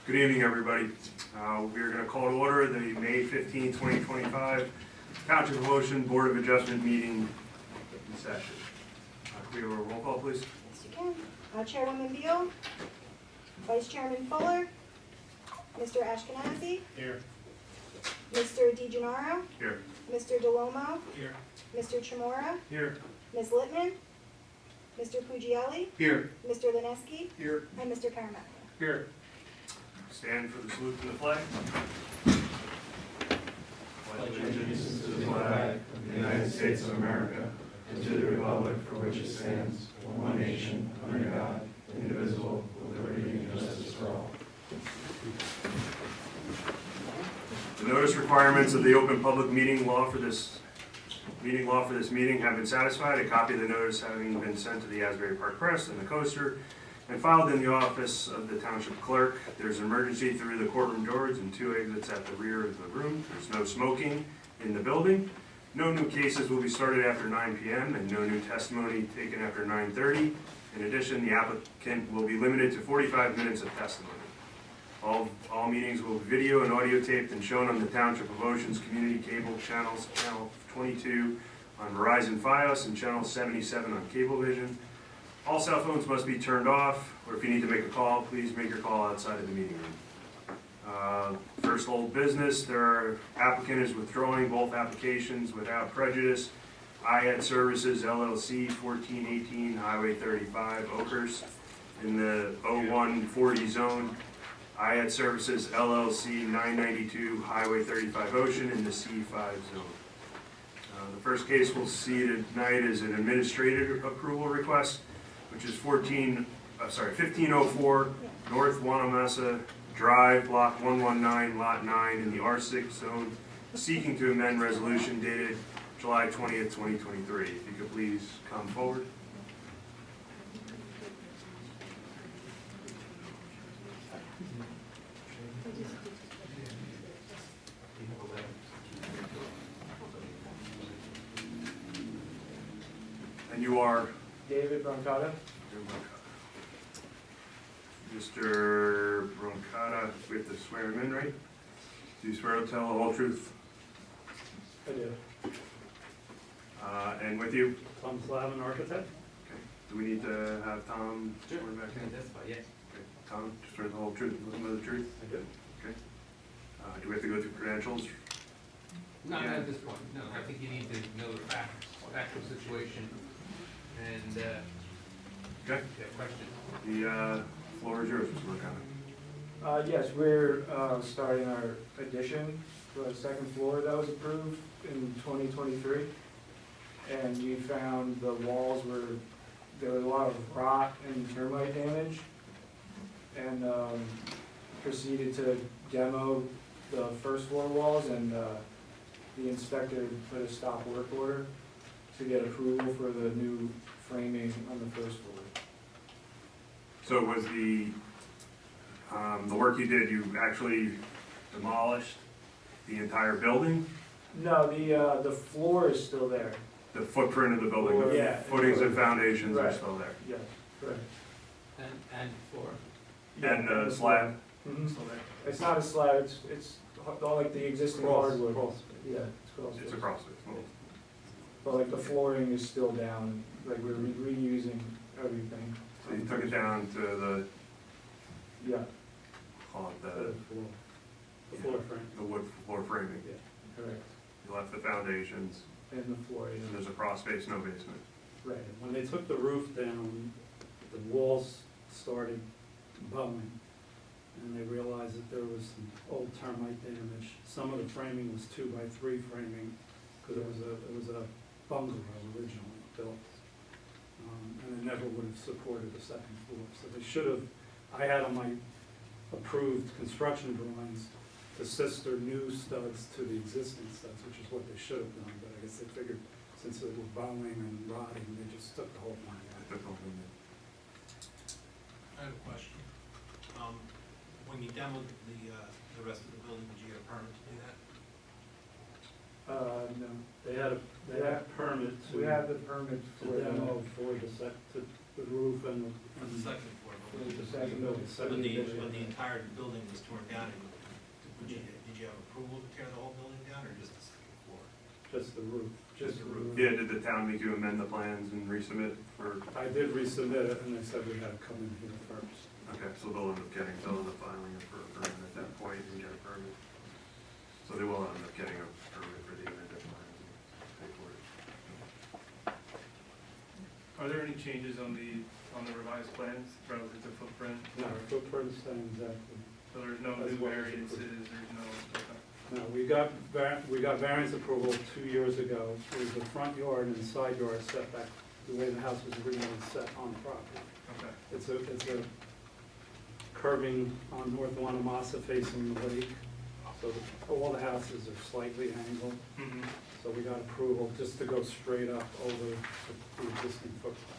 Good evening, everybody. We are going to call to order the May 15, 2025 Township of Ocean Board of Adjustment meeting in session. Can we have a roll call, please? Yes, you can. Chairwoman Beal, Vice Chairman Fuller, Mr. Ashkenazi, Here. Mr. DeGennaro, Here. Mr. DeLomo, Here. Mr. Chimora, Here. Ms. Littman, Mr. Pugielli, Here. Mr. Lineski, Here. and Mr. Caramatta. Here. Stand for the salute to the flag. Pledge allegiance to the flag of the United States of America and to the republic for which it stands, one nation, under God, indivisible, with liberty and justice for all. The notice requirements of the open public meeting law for this meeting have been satisfied. A copy of the notice having been sent to the Asbury Park Press and the Coaster and filed in the office of the Township Clerk. There's an emergency through the courtroom doors and 2 exits at the rear of the room. There's no smoking in the building. No new cases will be started after 9 p.m. and no new testimony taken after 9:30. In addition, the applicant will be limited to 45 minutes of testimony. All meetings will be video and audio taped and shown on the Township of Ocean's community cable channels, channel 22 on Verizon Fios and channel 77 on Cablevision. All cell phones must be turned off, or if you need to make a call, please make your call outside of the meeting room. First old business, applicant is withdrawing both applications without prejudice. IAD Services LLC, 1418 Highway 35, Oakhurst, in the 0140 zone. IAD Services LLC, 992 Highway 35 Ocean, in the C5 zone. The first case we'll see tonight is an administrative approval request, which is 1504 North Wanamassa Drive, Block 119, Lot 9, in the R6 zone, seeking to amend resolution dated July 20th, 2023. If you could please come forward. And you are? David Brancata. Mr. Brancata, we have to swear him in, right? Do you swear to tell the whole truth? I do. And with you? Tom Slavin, architect. Okay. Do we need to have Tom swear back in? That's fine, yes. Okay. Tom, just swear the whole truth, nothing but the truth? I do. Okay. Do we have to go through credentials? Not Yeah. at this point, no, I think you need to know the factual situation, and, Okay. if you have questions. The floor is yours, Mr. Brancata. Yes, we're starting our addition to the second floor that was approved in 2023. And we found the walls there was a lot of rot and termite damage. And proceeded to demo the first floor walls, and the inspector put a stop work order to get approval for the new framing on the first floor. So was the work you did, you actually demolished the entire building? No, the floor is still there. The footprint of the building, the Yeah. footings and foundations are Right. still there? Yes, correct. And floor. And the slab? Mhm. Still there? It's not a slab, it's all like the existing hardwood. Yeah, it's cross. It's across it. But like the flooring is still down, like we're reusing everything. So you took it down to the, Yeah. call it The floor frame. the wood floor framing. Correct. You left the foundations, And the floor, and yeah. there's a crawl space, no basement. Right. When they took the roof down, the walls started bowing, and they realized that there was some old termite damage. Some of the framing was 2x3 framing, because it was a bungalow originally built. And it never would have supported the second floor. So they should have, I had on my approved construction drawings the sister new studs to the existing studs, which is what they should have done, but I guess they figured since it was bowing and rotting, they just took the whole thing out. I have a question. When you demoed the rest of the building, did you get a permit to do that? No. They had a permit We to have the permit to for demo for the roof and For the second floor, The second building. When the entire building was torn down, did you have approval to tear the whole building down, or just the second floor? Just the roof. Just the roof. Yeah, did the town make you amend the plans and resubmit for, I did resubmit it, and they said we had to come in here first. okay, so they'll end up filing it for a permit at that point and get a permit. So they will end up getting a permit for the amended plans and pay for it. Are there any changes on the revised plans relative to footprint? No, footprint staying exactly. So there's no That's new what was variances, approved. there's no, okay. No, we got variance approval 2 years ago. It was the front yard and side yard setback, the way the house was originally set on the property. Okay. It's a curving on North Wanamassa facing the lake, so all the houses are slightly angled. Mhm. So we got approval just to go straight up over the existing footprint.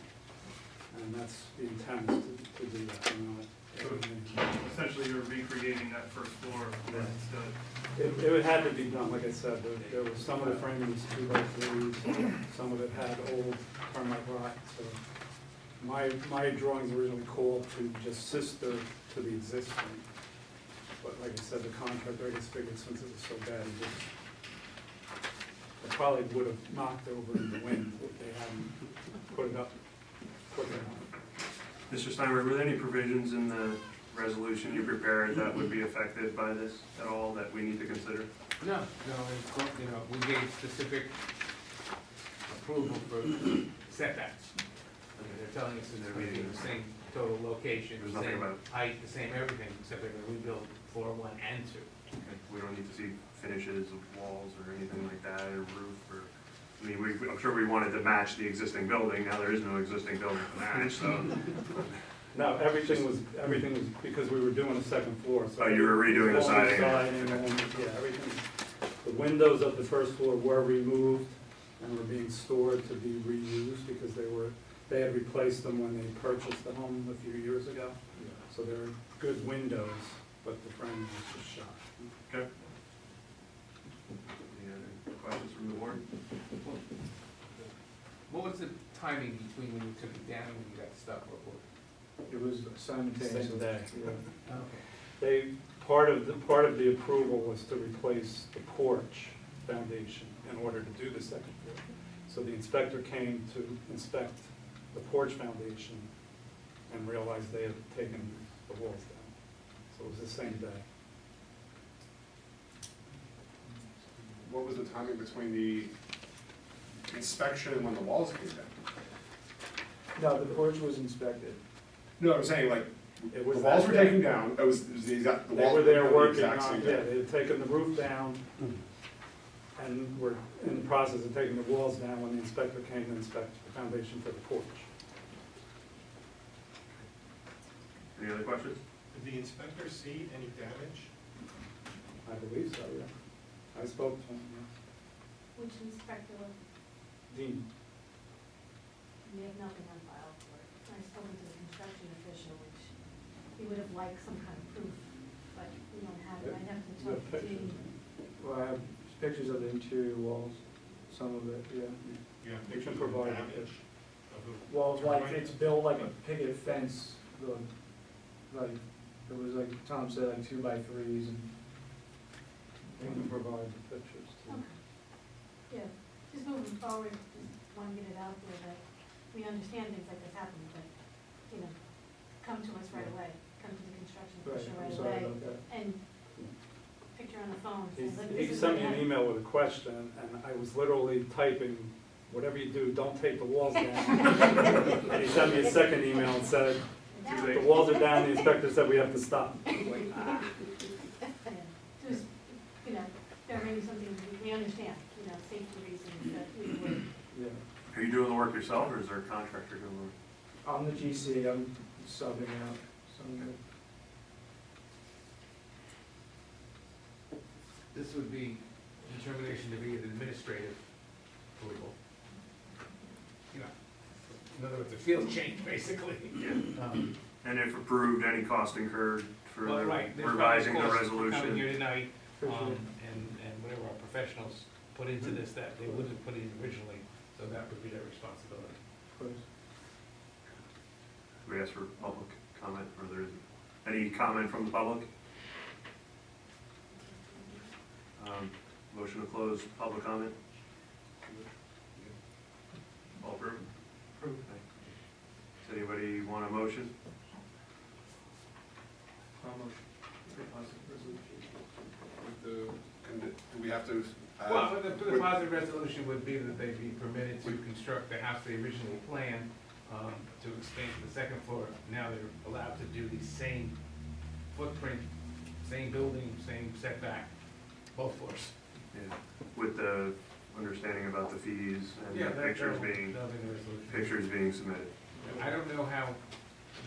And that's the intent is to do that, you know. Essentially, you're recreating that first floor where it stood. It had to be done, like I said, there was, some of the framing was 2x3s, some of it had old termite rot, so. My drawings originally called to just sister to the existing, but like I said, the contractor, I just figured since it was so bad, it probably would have knocked over in the wind if they hadn't put it up quick enough. Mr. Steinberg, were there any provisions in the resolution you prepared that would be affected by this at all that we need to consider? No, you know, we gave specific approval for setbacks. I mean, they're telling us that they're meeting the same total location, There's the nothing same about- height, the same everything, except they're gonna rebuild floor 1 and 2. We don't need to see finishes of walls or anything like that, or roof, or, I mean, I'm sure we wanted to match the existing building, now there is no existing building to match, so. No, everything was, because we were doing a second floor, so. Oh, you were redoing the all siding. Yeah, everything, the windows of the first floor were removed and were being stored to be reused because they had replaced them when they purchased the home a few years ago. So they're good windows, but the frame was just shot. Okay. Any other questions from the board? What was the timing between when you took it down and when you got stuck or? It was simultaneous. Same day. Yeah. Okay. Part of the approval was to replace the porch foundation in order to do the second floor. So the inspector came to inspect the porch foundation and realized they had taken the walls down. So it was the same day. What was the timing between the inspection and when the walls came down? No, the porch was inspected. No, I'm saying like, It the was walls that were day. taken down, it was the exact, the They walls were there the working exact on, same yeah, day. they had taken the roof down and were in the process of taking the walls down when the inspector came to inspect the foundation for the porch. Any other questions? Did the inspector see any damage? I believe so, yeah. I spoke to him, yeah. Which inspector, Dean. we have nothing on file for it. I spoke to the construction official, which he would have liked some kind of proof, but we don't have it. I'd have to The talk to pictures. Dean. Well, I have pictures of the interior walls, some of it, yeah. You have We can pictures of provide damage? it. Of who? Well, it's like, it's built like a picket fence, like, it was like Tom said, like 2x3s, and We can provide the pictures too. Okay. Yeah, just moving forward, just want to get it out there that we understand things like this happen, but, you know, come to us right away, come to the construction right, official I'm right sorry away, about that. and picture on the phone. say, "Look, He this is sent what me an happened." email with a question, and I was literally typing, whatever you do, don't take the walls down. And he sent me a second email and said, Now- the walls are down, the inspector said we have to stop. Yeah. Just, you know, there may be something we understand, you know, safety reasons that we would. Yeah. Are you doing the work yourself, or is there a contractor doing the work? I'm the GC, I'm subbing out some of it. This would be determination to be an administrative approval. You know, in other words, a field change, basically. Um, And if approved, any cost incurred for Well, right, there's revising the probably costs for coming resolution? here tonight, Appreciate it. and whatever our professionals put into this that they wouldn't have put in originally, so that would be their responsibility. Of course. We ask for public comment, or there's any comment from the public? Motion to close public comment? All approved? Approved. Does anybody want a motion? Do we have to? Well, the positive resolution would be that they be permitted to construct the house they originally planned, to expand to the second floor. Now they're allowed to do the same footprint, same building, same setback, both floors. Yeah. With the understanding about the fees and the That'll be the resolution. pictures being submitted. I don't know how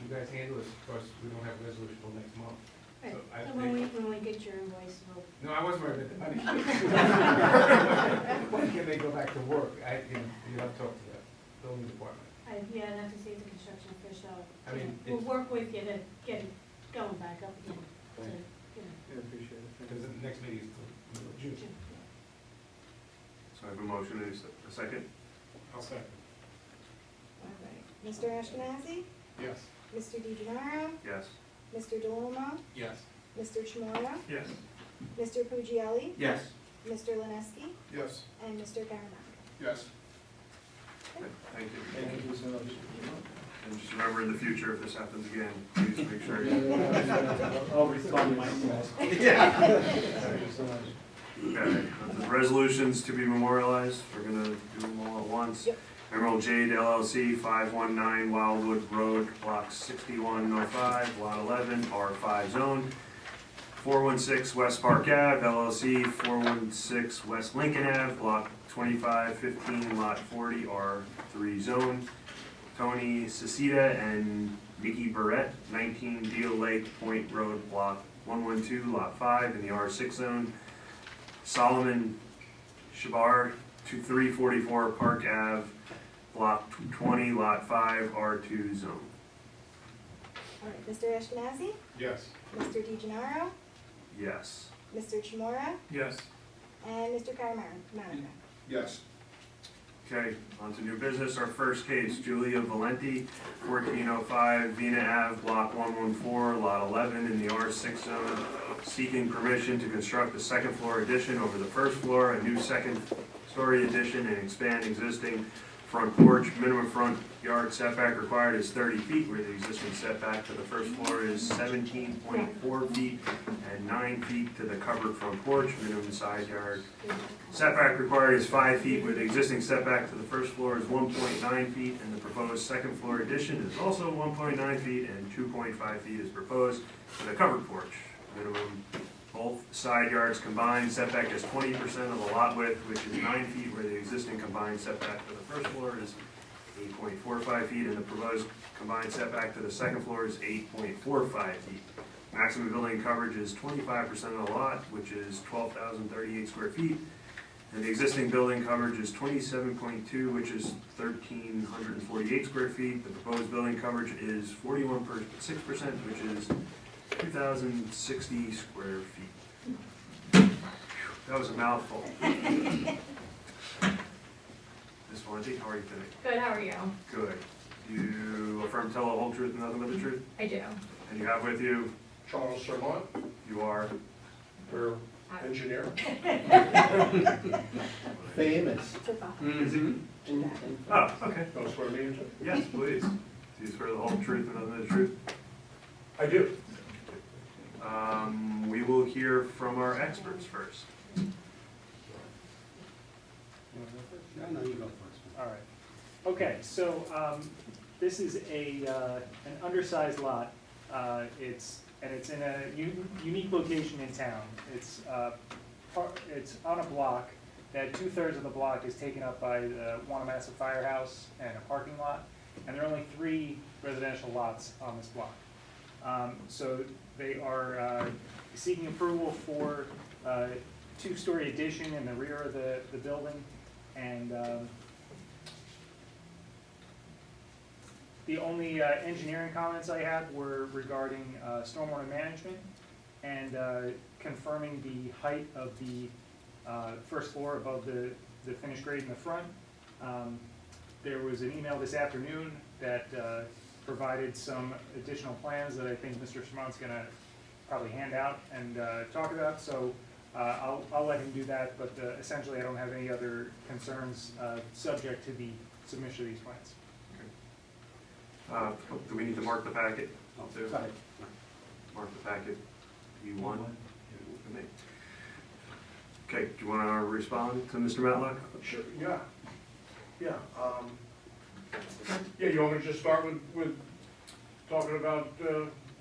you guys handle this, of course, we don't have a resolution till next month. Right, So I and when we get your invoice, we'll, No, I wasn't worried about the money. When can they go back to work? You have to talk to the building department. yeah, I'd have to see if the construction official, I mean, we'll it's- work with you to get it going back up again, to, Thank you know. I appreciate it. Thank Because you. the next meeting is till middle of June. June, yeah. So I have a motion and a second? I'll second. All right. Mr. Ashkenazi? Yes. Mr. DeGenaro? Yes. Mr. DeLumo? Yes. Mr. Chimora? Yes. Mr. Pugielli? Yes. Mr. Lineski? Yes. And Mr. Caramander? Yes. Thank you. Thank you so much. And just remember in the future, if this happens again, please make sure you. I'll respond to my emails. Thank you so much. Okay, the resolutions to be memorialized, we're gonna do them all at once. Yep. Emerald Jade LLC, 519 Wildwood Road, Block 6105, Lot 11, R5 zone. 416 West Park Ave LLC, 416 West Lincoln Ave, Block 2515, Lot 40, R3 zone. Tony Cecita and Nikki Barrett, 19 Deal Lake Point Road, Block 112, Lot 5, in the R6 zone. Solomon Shabar, 2344 Park Ave, Block 20, Lot 5, R2 zone. All right. Mr. Ashkenazi? Yes. Mr. DeGenaro? Yes. Mr. Chimora? Yes. And Mr. Caramander? Yes. Okay, on to new business. Our first case, Julia Valenti, 1405 Vina Ave, Block 114, Lot 11, in the R6 zone, seeking permission to construct a second floor addition over the first floor, a new second story addition, and expand existing front porch. Minimum front yard setback required is 30 feet, where the existing setback to the first floor is 17.4 feet and 9 feet to the covered front porch. Minimum side yard setback required is 5 feet, where the existing setback to the first floor is 1.9 feet, and the proposed second floor addition is also 1.9 feet, and 2.5 feet is proposed for the covered porch. Minimum both side yards combined setback is 20% of the lot width, which is 9 feet, where the existing combined setback to the first floor is 8.45 feet, and the proposed combined setback to the second floor is 8.45 feet. Maximum building coverage is 25% of the lot, which is 12,038 square feet. And the existing building coverage is 27.2, which is 1,348 square feet. The proposed building coverage is 41.6%, which is 2,060 square feet. That was a mouthful. Ms. Valenti, how are you today? Good, how are you? Good. Do you affirm to tell the whole truth and nothing but the truth? I do. And you have with you, Charles Sherman, you are, we're engineer. Famous. oh, okay. Oh, swear me in? Yes, please. Do you swear the whole truth and nothing but the truth? I do. We will hear from our experts first. No, you go first. All right. Okay, so this is an undersized lot. It's in a unique location in town. It's on a block that 2/3 of the block is taken up by the Wanamassa Firehouse and a parking lot, and there are only 3 residential lots on this block. So they are seeking approval for a 2-story addition in the rear of the building, and the only engineering comments I had were regarding stormwater management and confirming the height of the first floor above the finished grade in the front. There was an email this afternoon that provided some additional plans that I think Mr. Simone's gonna probably hand out and talk about, so I'll let him do that, but essentially I don't have any other concerns subject to the submission of these plans. Do we need to mark the packet? Oh, too? go ahead. Mark the packet, E1. Okay, do you want to respond to Mr. Matlock? Sure, yeah. Yeah, yeah, you want me to just start with talking about,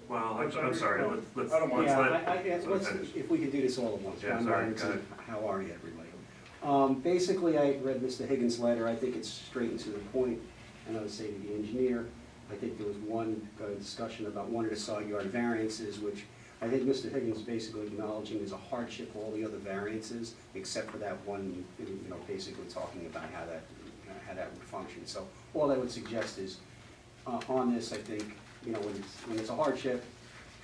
Well, I'm sorry, let's. I don't mind. Yeah, let's let's, finish. if we could do this all at once. Yeah, Ron sorry, Robinson, go ahead. How are you, everybody? Basically, I read Mr. Higgins' letter. I think it's straight and to the point. And I would say to the engineer, I think there was one discussion about one of the side yard variances, which I think Mr. Higgins is basically acknowledging is a hardship for all the other variances, except for that one, basically talking about how that would function. So all I would suggest is, on this, I think, when it's a hardship,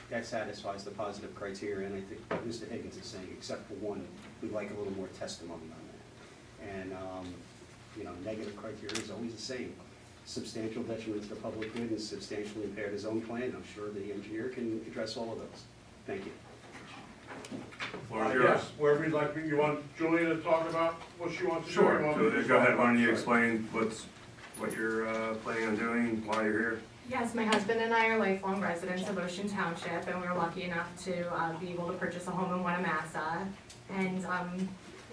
that satisfies the positive criteria, and I think what Mr. Higgins is saying, except for one, we'd like a little more testimony on that. And, negative criteria is always the same. Substantial detriment to the public good and substantially impaired his own plan. I'm sure the engineer can address all of those. Thank you. Floor is yours. yes, wherever you'd like, you want Julia to talk about what she wants to do? or Sure, you want me to so just go talk ahead, why don't you about- explain what you're planning on doing while you're here? Yes, my husband and I are lifelong residents of Ocean Township, and we were lucky enough to be able to purchase a home in Winnemassa. And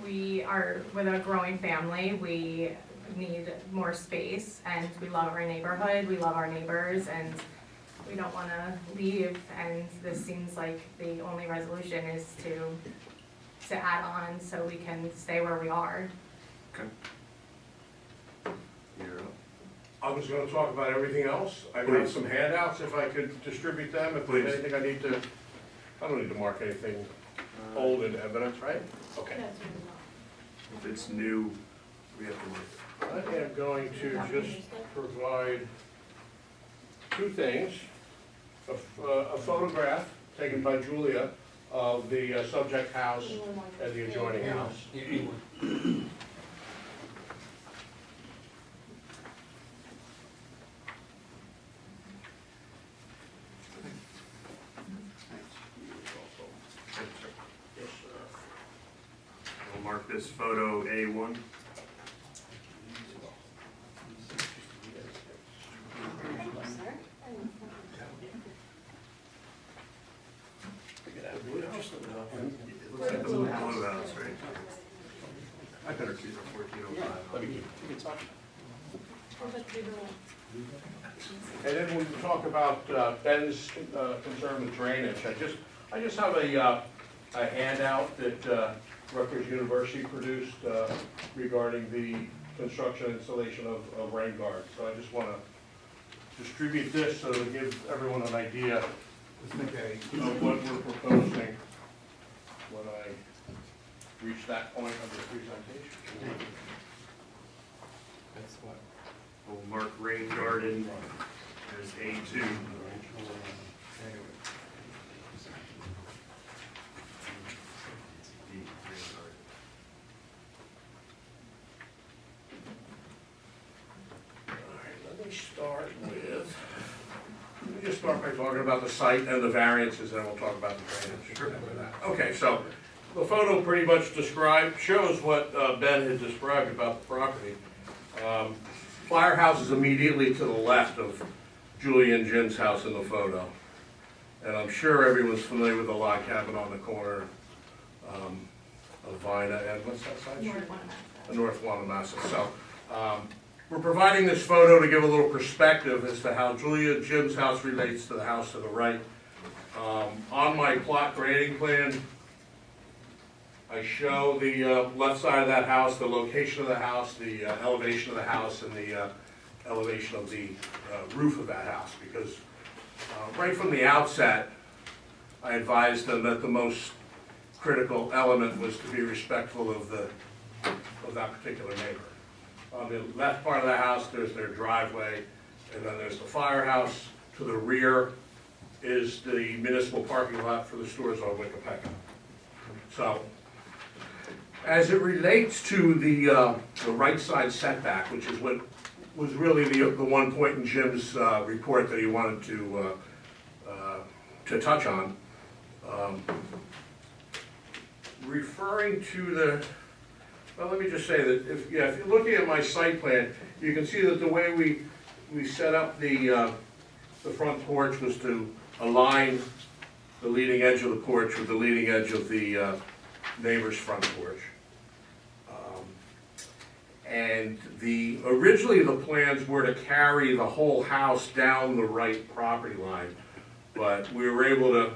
we are with a growing family. We need more space, and we love our neighborhood, we love our neighbors, and we don't want to leave. And this seems like the only resolution is to add on so we can stay where we are. Okay. You're up. I was gonna talk about everything else. I got Please. some handouts, if I could distribute them, if Please. there's anything I need to, I don't need to mark anything old in evidence, right? Okay. That's really well. If it's new, we have to work. I am going to just provide two things. A photograph taken by Julia of the subject house and the adjoining house. We'll mark this photo A1. Thank you, sir. It looks like the blue house, right? I better keep it 1405. You can talk. And then when we talk about Ben's concern with drainage, I just have a handout that Rutgers University produced regarding the construction and installation of rain guards. So I just want to distribute this so to give everyone an idea of what we're proposing when I reach that point of the presentation. That's what. We'll mark rain garden as A2. Let me just start by talking about the site and the variances, and then we'll talk about the drainage. Okay, so the photo pretty much shows what Ben had described about the property. Firehouse is immediately to the left of Julie and Jim's house in the photo. And I'm sure everyone's familiar with the log cabin on the corner of Vina and what's that side street? North Wanamassa. So we're providing this photo to give a little perspective as to how Julia and Jim's house relates to the house to the right. On my plot grading plan, I show the left side of that house, the location of the house, the elevation of the house, and the elevation of the roof of that house. Because right from the outset, I advised them that the most critical element was to be respectful of that particular neighbor. On the left part of the house, there's their driveway, and then there's the firehouse. To the rear is the municipal parking lot for the stores on Wickapecka. So, as it relates to the right side setback, which is what was really the one point in Jim's report that he wanted to touch on. Referring to the, well, let me just say that if you're looking at my site plan, you can see that the way we set up the front porch was to align the leading edge of the porch with the leading edge of the neighbor's front porch. And originally the plans were to carry the whole house down the right property line, but we were able to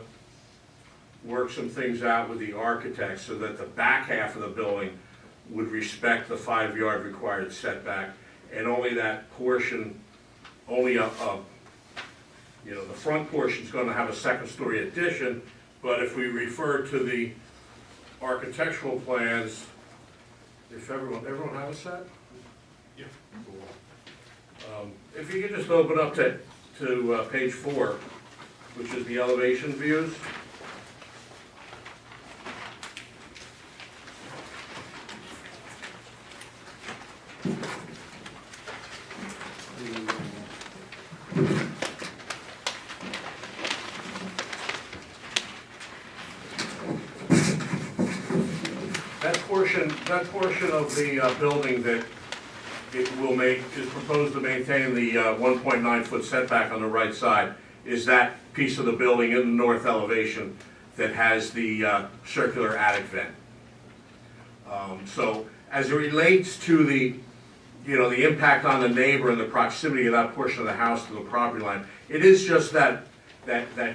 work some things out with the architect so that the back half of the building would respect the 5-yard required setback, and only that portion, only the front portion's gonna have a second-story addition, but if we refer to the architectural plans, if everyone have a set? Yeah. Cool. If you could just open up to page 4, which is the elevation views. That portion of the building that is proposed to maintain the 1.9-foot setback on the right side is that piece of the building in the north elevation that has the circular attic vent. So as it relates to the impact on the neighbor and the proximity of that portion of the house to the property line, it is just that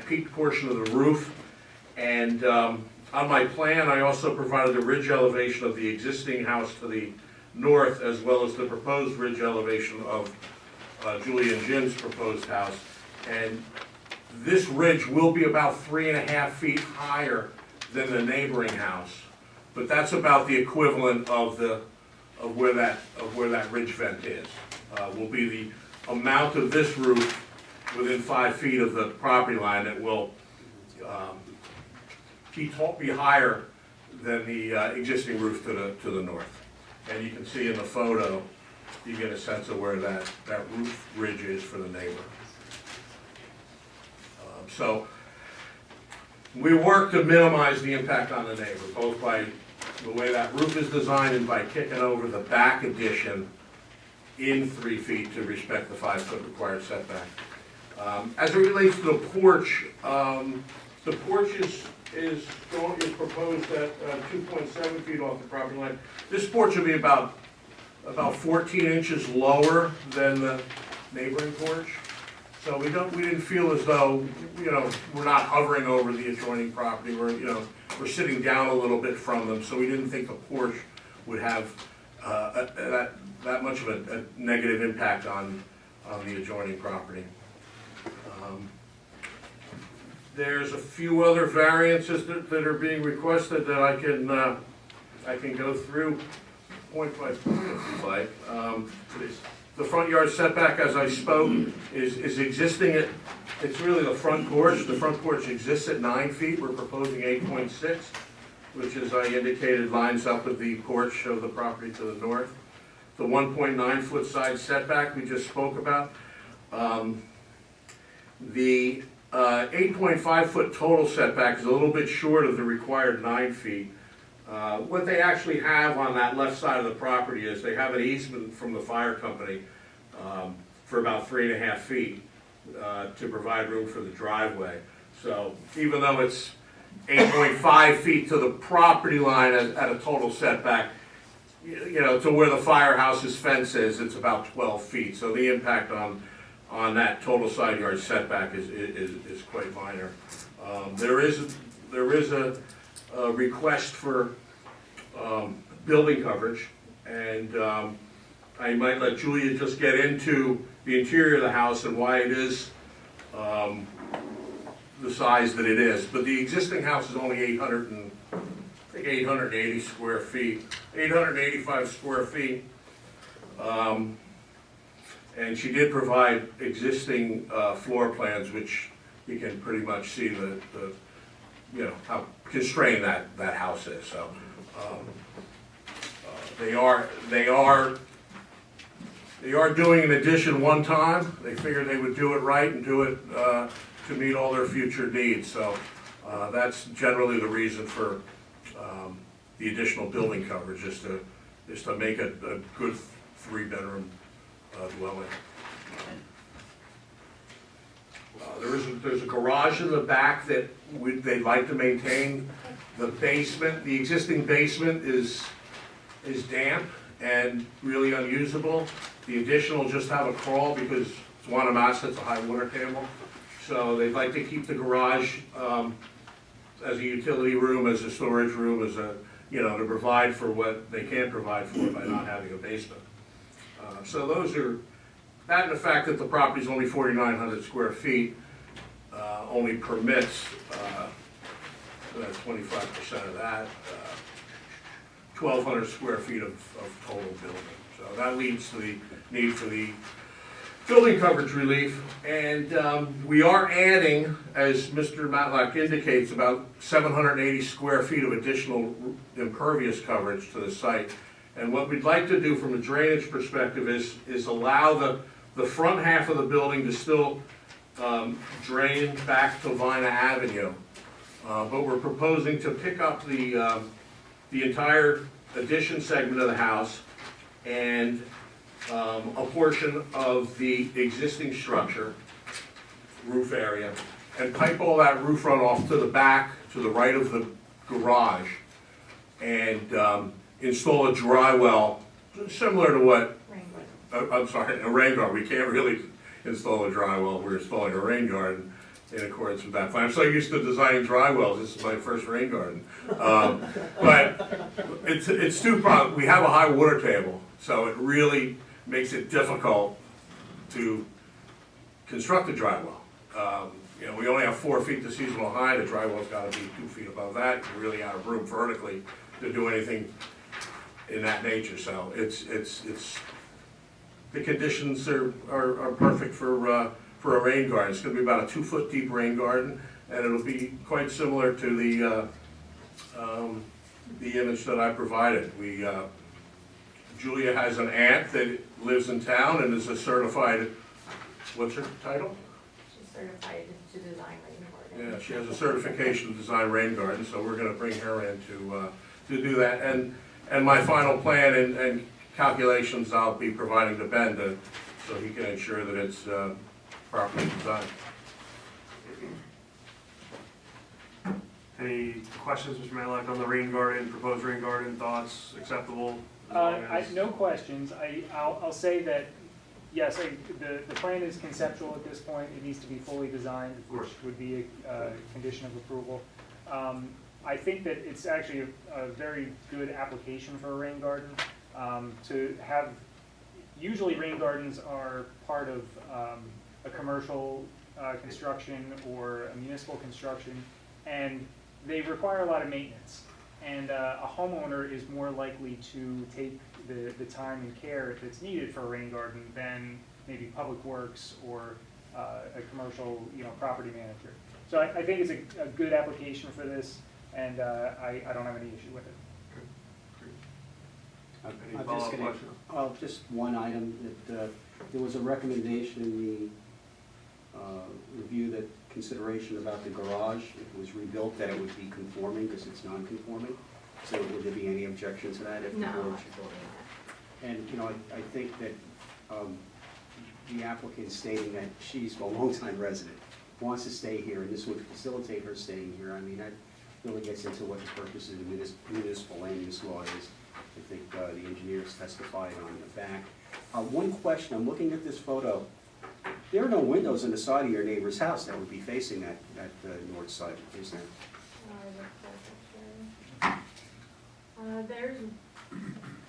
peaked portion of the roof. And on my plan, I also provided the ridge elevation of the existing house to the north, as well as the proposed ridge elevation of Julie and Jim's proposed house. And this ridge will be about 3.5 feet higher than the neighboring house, but that's about the equivalent of where that ridge vent is. Will be the amount of this roof within 5 feet of the property line that will be higher than the existing roof to the north. And you can see in the photo, you get a sense of where that roof ridge is for the neighbor. So we work to minimize the impact on the neighbor, both by the way that roof is designed and by kicking over the back addition in 3 feet to respect the 5-foot required setback. As it relates to the porch is proposed at 2.7 feet off the property line. This porch will be about 14 inches lower than the neighboring porch. So we didn't feel as though, we're not hovering over the adjoining property. We're sitting down a little bit from them, so we didn't think the porch would have that much of a negative impact on the adjoining property. There's a few other variances that are being requested that I can go through point by point if you'd like. The front yard setback, as I spoke, is existing it's really the front porch. The front porch exists at 9 feet. We're proposing 8.6, which, as I indicated, lines up with the porch of the property to the north. The 1.9-foot side setback we just spoke about. The 8.5-foot total setback is a little bit short of the required 9 feet. What they actually have on that left side of the property is they have an easement from the fire company for about 3.5 feet to provide room for the driveway. So even though it's 8.5 feet to the property line at a total setback, to where the firehouse's fence is, it's about 12 feet. So the impact on that total side yard setback is quite minor. There is a request for building coverage, and I might let Julia just get into the interior of the house and why it is the size that it is. But the existing house is only 880 square feet, 885 square feet. And she did provide existing floor plans, which you can pretty much see how constrained that house is. So they are They are doing an addition one time. They figured they would do it right and do it to meet all their future needs. So that's generally the reason for the additional building coverage, is to make a good 3-bedroom dwelling. There's a garage in the back that they'd like to maintain. The basement, the existing basement is damp and really unusable. The addition will just have a crawl because it's Wanamassa, it's a high water table. So they'd like to keep the garage as a utility room, as a storage room, as a, to provide for what they can't provide for by not having a basement. So those are, that and the fact that the property's only 4,900 square feet only permits 25% of that, 1,200 square feet of total building. So that leads to the need for the building coverage relief. And we are adding, as Mr. Matlock indicates, about 780 square feet of additional impervious coverage to the site. And what we'd like to do from a drainage perspective is allow the front half of the building to still drain back to Vina Avenue. But we're proposing to pick up the entire addition segment of the house and a portion of the existing structure, roof area, and pipe all that roof runoff to the back, to the right of the garage, and install a dry well, similar to what, I'm sorry, a rain garden. We can't really install a dry well. We're installing a rain garden in accordance with that plan. I'm so used to designing dry wells. This is my first rain garden. But it's two problems. We have a high water table, so it really makes it difficult to construct a dry well. We only have 4 feet to seasonal high. The dry well's got to be 2 feet above that. You're really out of room vertically to do anything in that nature. So it's the conditions are perfect for a rain garden. It's going to be about a 2-foot deep rain garden, and it'll be quite similar to the image that I provided. Julia has an aunt that lives in town and is a certified, what's her title? She's certified to design rain garden. Yeah, she has a certification to design rain gardens, so we're going to bring her in to do that. And my final plan and calculations I'll be providing to Ben so he can ensure that it's properly designed. Any questions, Mr. Matlock, on the rain garden, proposed rain garden, thoughts, acceptable? No questions. I'll say that, yes, the plan is conceptual at this point. It needs to be fully designed, which would be a condition of approval. I think that it's actually a very good application for a rain garden. Usually rain gardens are part of a commercial construction or a municipal construction, and they require a lot of maintenance. And a homeowner is more likely to take the time and care that's needed for a rain garden than maybe Public Works or a commercial, property manager. So I think it's a good application for this, and I don't have any issue with it. Any I'm follow-up just gonna, questions? just one item, that there was a recommendation in the review, that consideration about the garage, if it was rebuilt, that it would be conforming, because it's non-conforming. So would there be any objection to that? If the No, board- absolutely not. And, I think that the applicant stating that she's a longtime resident, wants to stay here, and this would facilitate her staying here. I mean, that really gets into what the purpose of the municipal land use law is. I think the engineers testified on the back. One question, I'm looking at this photo. There are no windows on the side of your neighbor's house that would be facing that north side, is there? There's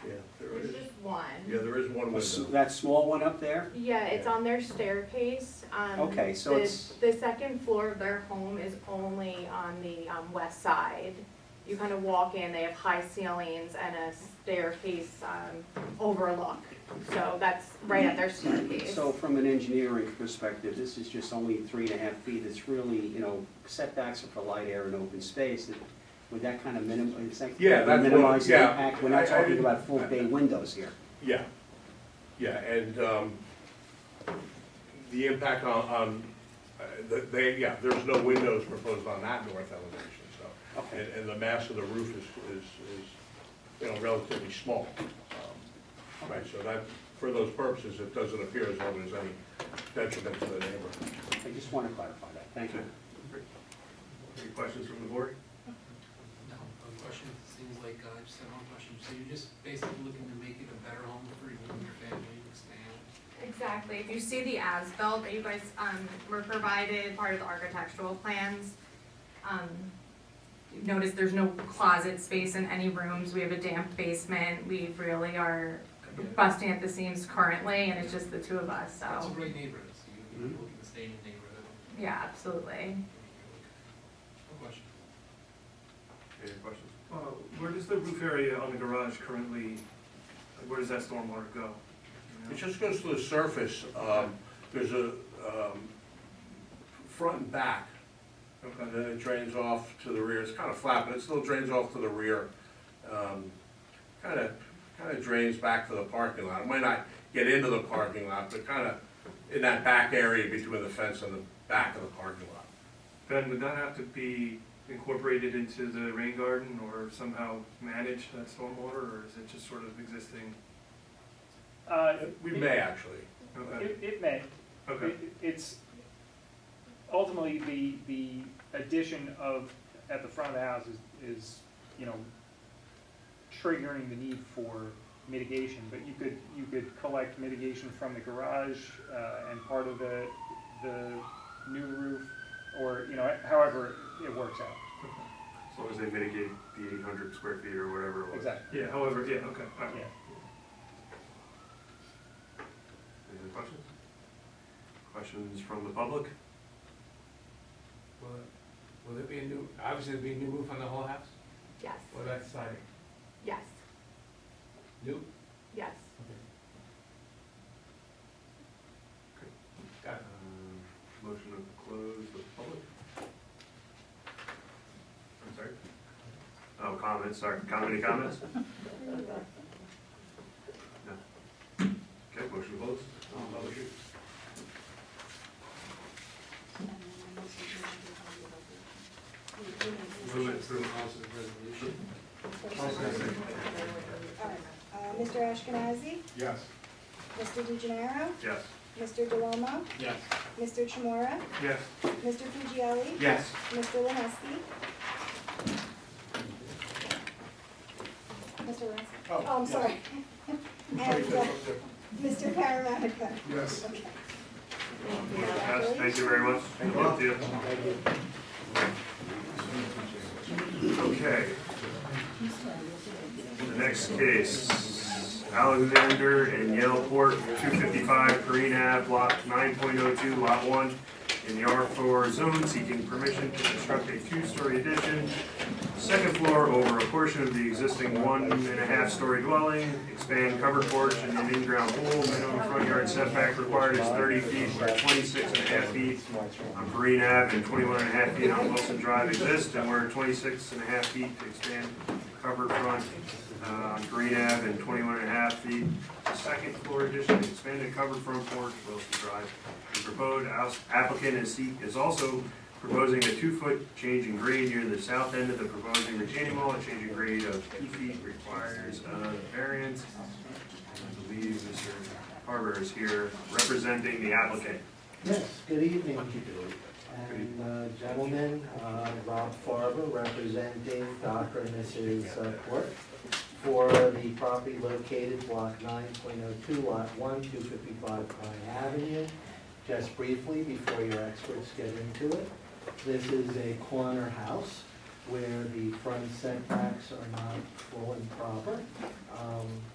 Yeah, There's just one. Yeah, there is one window. That small one up there? Yeah, it's on their staircase. Okay, so it's- The second floor of their home is only on the west side. You kind of walk in, they have high ceilings and a staircase overlook. So that's right at their staircase. So from an engineering perspective, this is just only 3.5 feet. It's really, setbacks are for light air and open space. Would that kind of Yeah, that's minimize the yeah. impact? We're not talking about full bay windows here. Yeah. Yeah, and the impact there's no windows proposed on that north elevation, so. Okay. And the mass of the roof is you know, relatively small. Right, so that, for those purposes, it doesn't appear as though there's any detriment to the neighborhood. I just want to clarify that. Thank you. Any questions from the board? No, one question, seems like, I just have one question, so you're just basically looking to make it a better home for you and your family, expand? Exactly. If you see the as-built that you guys, were provided, part of the architectural plans, you've noticed there's no closet space in any rooms. We have a damp basement. We really are busting at the seams currently, and it's just the two of us, so. It's a great neighborhood, so you're looking to stay in the neighborhood. Yeah, absolutely. No question. Any questions? Where does the roof area on the garage currently, where does that stormwater go? It just goes to the surface. There's a front and back, and then it drains off to the rear. It's kind of flat, but it still drains off to the rear. Kind of drains back to the parking lot. It might not get into the parking lot, but kind of in that back area between the fence and the back of the parking lot. Ben, would that have to be incorporated into the rain garden or somehow manage that stormwater, or is it just sort of existing? We may actually. Okay. It may. Okay. It's ultimately the addition of, at the front of the house is, you know, triggering the need for mitigation, but you could collect mitigation from the garage, and part of the new roof, or, you know, however it works out. As long as they mitigate the 800 square feet or whatever it was. Exactly. Yeah, however, yeah, okay, all right. Yeah. Any other questions? Questions from the public? Will there be a new, obviously there'll be a new roof on the whole house? Yes. What about siding? Yes. New? Yes. Got it. Motion to close the public? I'm sorry? Oh, comments, sorry. Any comments? No. Okay, motion to close. Public. Move it through. Resolution. Mr. Ashkenazi? Yes. Mr. DeGenaro? Yes. Mr. DeLomo? Yes. Mr. Chimura? Yes. Mr. Fugielli? Yes. Mr. Leneski? Mr. Leneski? Oh, I'm sorry. And Mr. Paramatica? Yes. Okay. Yes, thank you very much. Thank you. Okay. The next case, Alexander and Yaleport, 255 Green Ave, block 9.02, lot 1, in the R4 zone, seeking permission to construct a two-story addition, second floor over a portion of the existing 1.5-story dwelling, expand covered porch and an in-ground pool. Minimum front yard setback required is 30 feet, where 26.5 feet on Green Ave and 21.5 feet on Wilson Drive exist, and where 26.5 feet to expand covered front on Green Ave and 21.5 feet. The second floor addition, expanded covered front porch, Wilson Drive. The proposed applicant is also proposing a 2-foot change in grade near the south end of the proposing retaining wall. A change in grade of 2 feet requires a variance. I believe Mr. Carver is here representing the applicant. Yes, good evening. And gentlemen, Rob Farber representing Dr. and Mrs. Court for the property located block 9.02, lot 1, 255 Pine Avenue. Just briefly, before your experts get into it, this is a corner house where the front setbacks are not full and proper.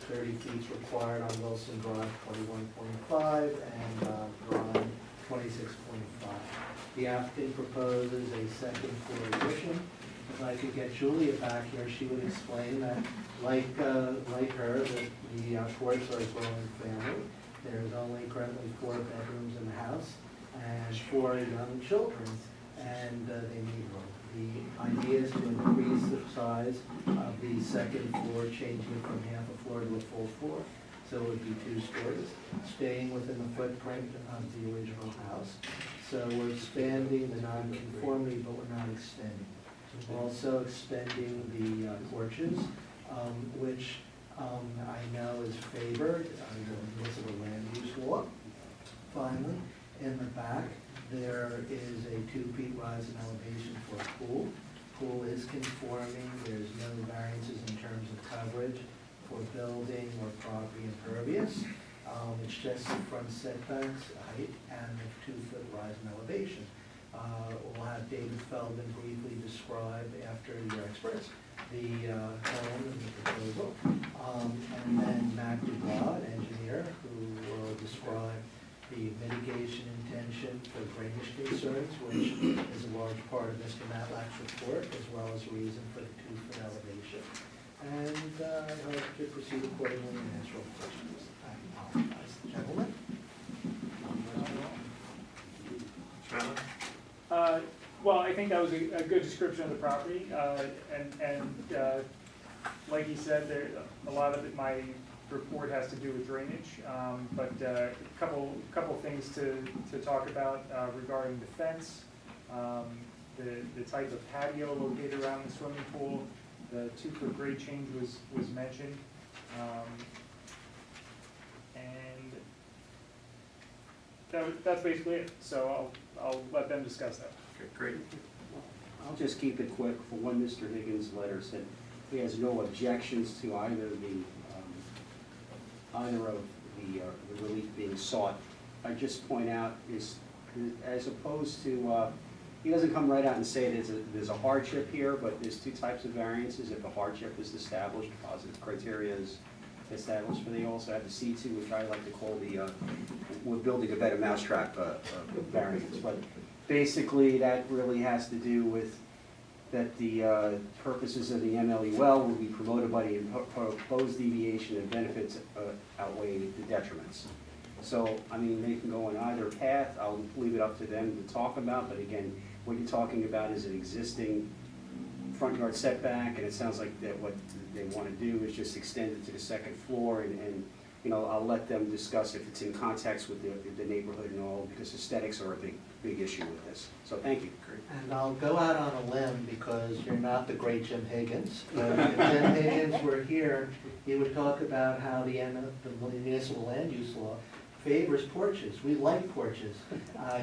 30 feet is required on Wilson Drive, 21.5, and Drive, 26.5. The applicant proposes a second floor addition. If I could get Julia back here, she would explain that, like her, the Schwartz are a growing family. There's only currently 4 bedrooms in the house and 4 young children, and they need room. The idea is to increase the size of the second floor, changing it from half a floor to a full floor, so it would be 2 stories, staying within the footprint of the original house. So we're expanding the non-conformity, but we're not extending. We're also extending the porches, which I know is favored under the municipal land use law. Finally, in the back, there is a 2 feet rise in elevation for a pool. Pool is conforming, there's no variances in terms of coverage for building or property impervious. It's just the front setbacks, height, and the 2-foot rise in elevation. We'll have David Feldman briefly describe, after your experts, the home and the proposal. And then Matt Dubois, an engineer, who will describe the mitigation intention for drainage concerns, which is a large part of Mr. Matlack's report, as well as reason for the 2-foot elevation. And I hope to proceed accordingly and answer all questions. I apologize, gentlemen. Well, I think that was a good description of the property, and like he said, a lot of my report has to do with drainage, but a couple things to talk about regarding the fence, the type of patio located around the swimming pool, the 2-foot grade change was mentioned, and that's basically it. So I'll let them discuss that. Okay, great. I'll just keep it quick. For one, Mr. Higgins' letter said he has no objections to either of the relief being sought. I just point out is, as opposed to, he doesn't come right out and say there's a hardship here, but there's 2 types of variances. If the hardship is established, positive criteria is established, but they also have the C2, which I like to call the, we're building a better mousetrap variance. But basically, that really has to do with that the purposes of the MLE well will be promoted by the proposed deviation and benefits outweigh the detriments. So, I mean, they can go on either path. I'll leave it up to them to talk about, but again, what you're talking about is an existing front yard setback, and it sounds like that what they want to do is just extend it to the 2nd floor, and you know, I'll let them discuss if it's in context with the neighborhood and all, because aesthetics are a big issue with this. So thank you. Great. And I'll go out on a limb because you're not the great Jim Higgins. If Jim Higgins were here, he would talk about how the municipal land use law favors porches. We like porches.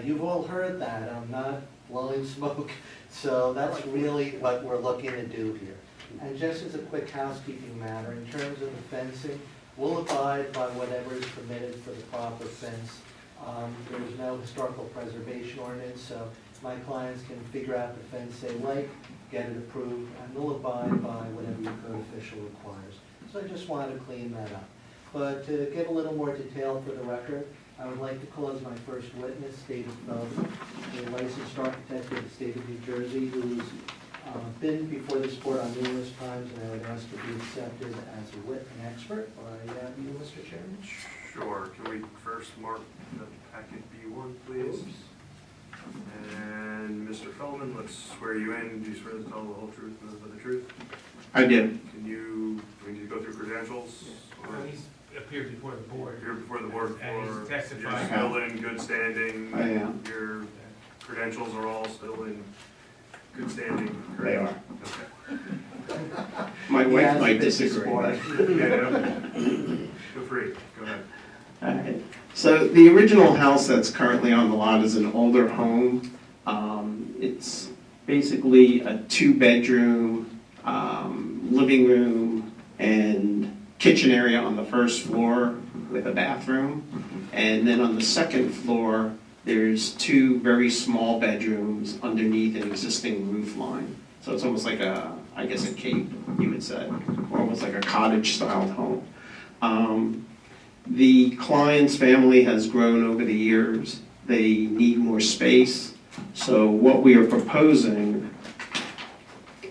You've all heard that. I'm not blowing smoke. So that's really what we're looking to do here. And just as a quick housekeeping matter, in terms of the fencing, we'll abide by whatever is permitted for the proper fence. There is no historical preservation ordinance, so my clients can figure out the fence they like, get it approved, and we'll abide by whatever your code official requires. So I just wanted to clean that up. But to give a little more detail for the record, I would like to call as my first witness, David Feldman, a licensed architect of the state of New Jersey, who's been before this board on numerous times, and I would ask to be accepted as an expert by you, Mr. Chairman. Sure. Can we first mark the packet B1, please? And Mr. Feldman, let's swear you in. Do you swear to tell the whole truth and nothing but the truth? I did. Do we need to go through credentials? He's appeared before the board. Appeared before the board And he's for, testified. you're still in good standing? I am. Your credentials are all still in good standing? They are. Okay. My He wife has might been disagree. before. Feel free, go ahead. Alright, so the original house that's currently on the lot is an older home. It's basically a 2-bedroom, living room and kitchen area on the first floor with a bathroom. And then on the 2nd floor, there's 2 very small bedrooms underneath an existing roof line. So it's almost like I guess a cape, you would say, or almost like a cottage-styled home. The client's family has grown over the years. They need more space. So what we are proposing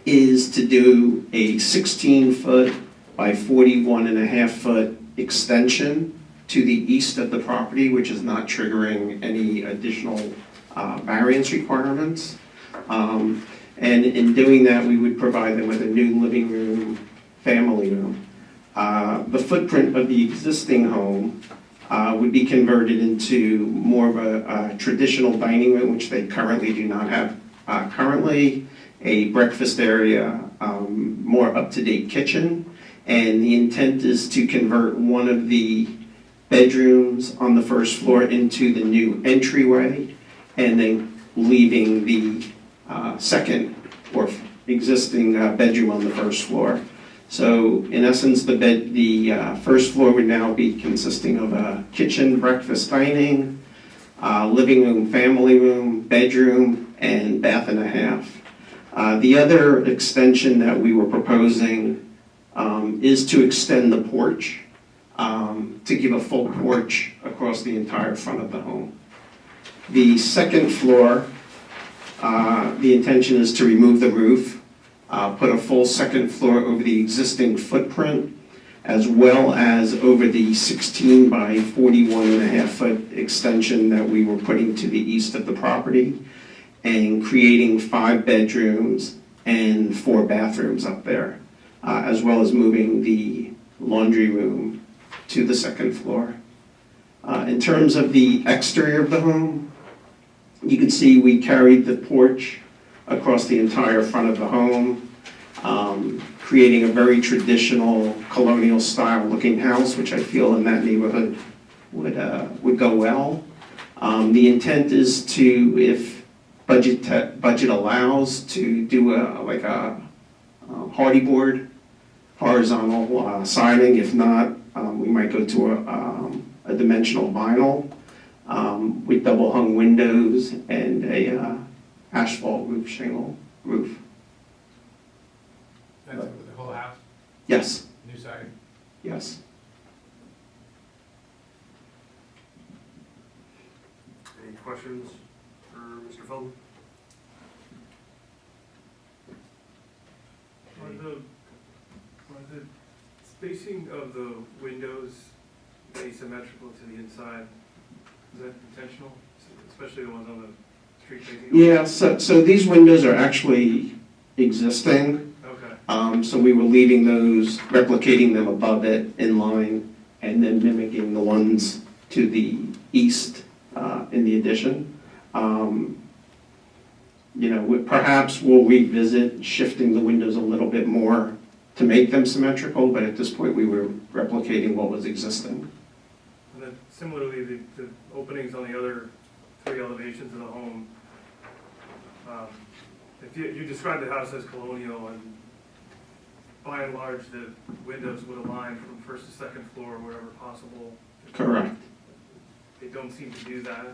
is to do a 16-foot by 41.5-foot extension to the east of the property, which is not triggering any additional variance requirements. And in doing that, we would provide them with a new living room, family room. The footprint of the existing home would be converted into more of a traditional dining room, which they currently do not have. Currently, a breakfast area, more up-to-date kitchen, and the intent is to convert one of the bedrooms on the first floor into the new entryway, and then leaving the second or existing bedroom on the first floor. So in essence, the first floor would now be consisting of a kitchen, breakfast, dining, living room, family room, bedroom, and bath and a half. The other extension that we were proposing is to extend the porch, to give a full porch across the entire front of the home. The second floor, the intention is to remove the roof, put a full second floor over the existing footprint, as well as over the 16 by 41.5 foot extension that we were putting to the east of the property, and creating 5 bedrooms and 4 bathrooms up there, as well as moving the laundry room to the second floor. In terms of the exterior of the home, you can see we carried the porch across the entire front of the home, creating a very traditional colonial style looking house, which I feel in that neighborhood would go well. The intent is to, if budget allows, to do a hardy board horizontal siding. If not, we might go to a dimensional vinyl with double hung windows and a asphalt roof shingle roof. That's for the whole house, Yes, new siding? yes. Any questions for Mr. Feldman? Are the spacing of the windows asymmetrical to the inside? Is that intentional, especially the ones on the street facing? Yeah, so these windows are actually existing. Okay. So we were leaving those, replicating them above it in line, and then mimicking the ones to the east in the addition. Perhaps we'll revisit shifting the windows a little bit more to make them symmetrical, but at this point we were replicating what was existing. And then similarly, the openings on the other 3 elevations of the home, if you described the house as colonial, and by and large, the windows would align from first to second floor wherever possible. Correct. They don't seem to do that.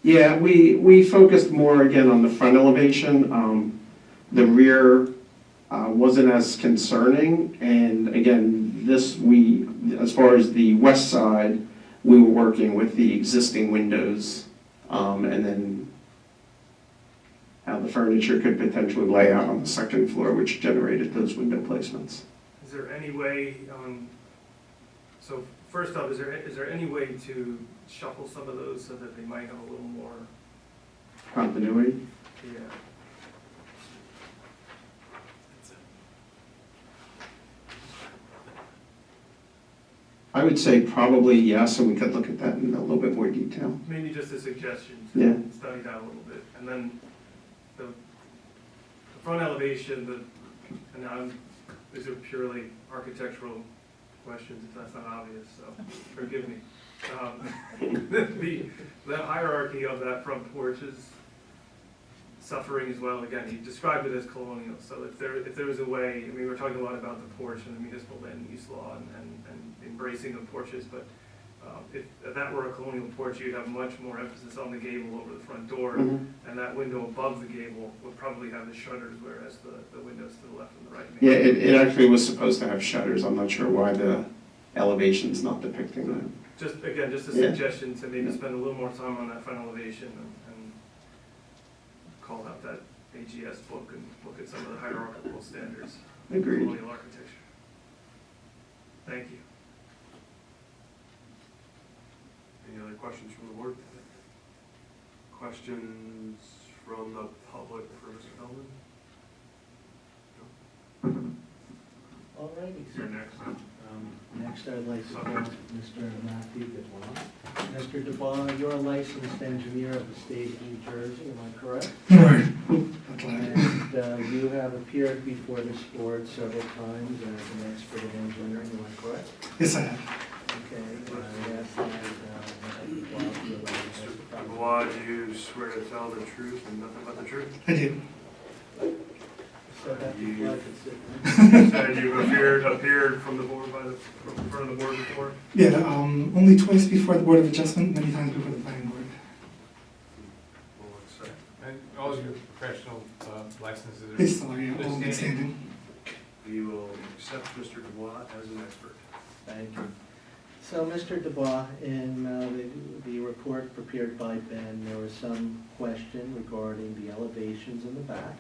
Yeah, we focused more again on the front elevation. The rear wasn't as concerning, and again, as far as the west side, we were working with the existing windows, and then how the furniture could potentially lay out on the second floor, which generated those window placements. Is there any way, so first off, is there any way to shuffle some of those so that they might have a little more, Continuity? yeah? I would say probably yes, and we could look at that in a little bit more detail. Maybe just a suggestion Yeah. to study that a little bit. And then the front elevation, these are purely architectural questions, if that's not obvious, so forgive me. The hierarchy of that front porch is suffering as well. Again, he described it as colonial, so if there was a way, I mean, we're talking a lot about the porch and the municipal land use law and embracing of porches, but if that were a colonial porch, you'd have much more emphasis on the gable over the front door, Mhm. and that window above the gable would probably have the shutters, whereas the windows to the left and the right. Yeah, it actually was supposed to have shutters. I'm not sure why the elevation's not depicting that. Just a Yeah. suggestion to maybe spend a little more time on that front elevation and call out that AGS book and look at some of the hierarchical standards of Agreed. colonial architecture. Thank you. Any other questions from the board? Questions from the public for Mr. Feldman? Alrighty. You're next. Next, I'd like to call Mr. Matthew Dubois. Mr. Dubois, you're a licensed engineer of the state of New Jersey, am I correct? Right. And you have appeared before this board several times as an expert in engineering, am I correct? Yes, I have. Okay, I ask that Mr. Dubois be allowed to testify. Mr. Dubois, do you swear to tell the truth and nothing but the truth? I do. So that You- you like to sit You said you've appeared from the board in front of the board before? Yeah, only twice before the Board of Adjustment, many times before the Planning Board. Well, let's say. And all your professional licenses are. They still are, yeah, good all in good standing? standing. We will accept Mr. Dubois as an expert. Thank you. So, Mr. Dubois, in the report prepared by Ben, there was some question regarding the elevations in the back.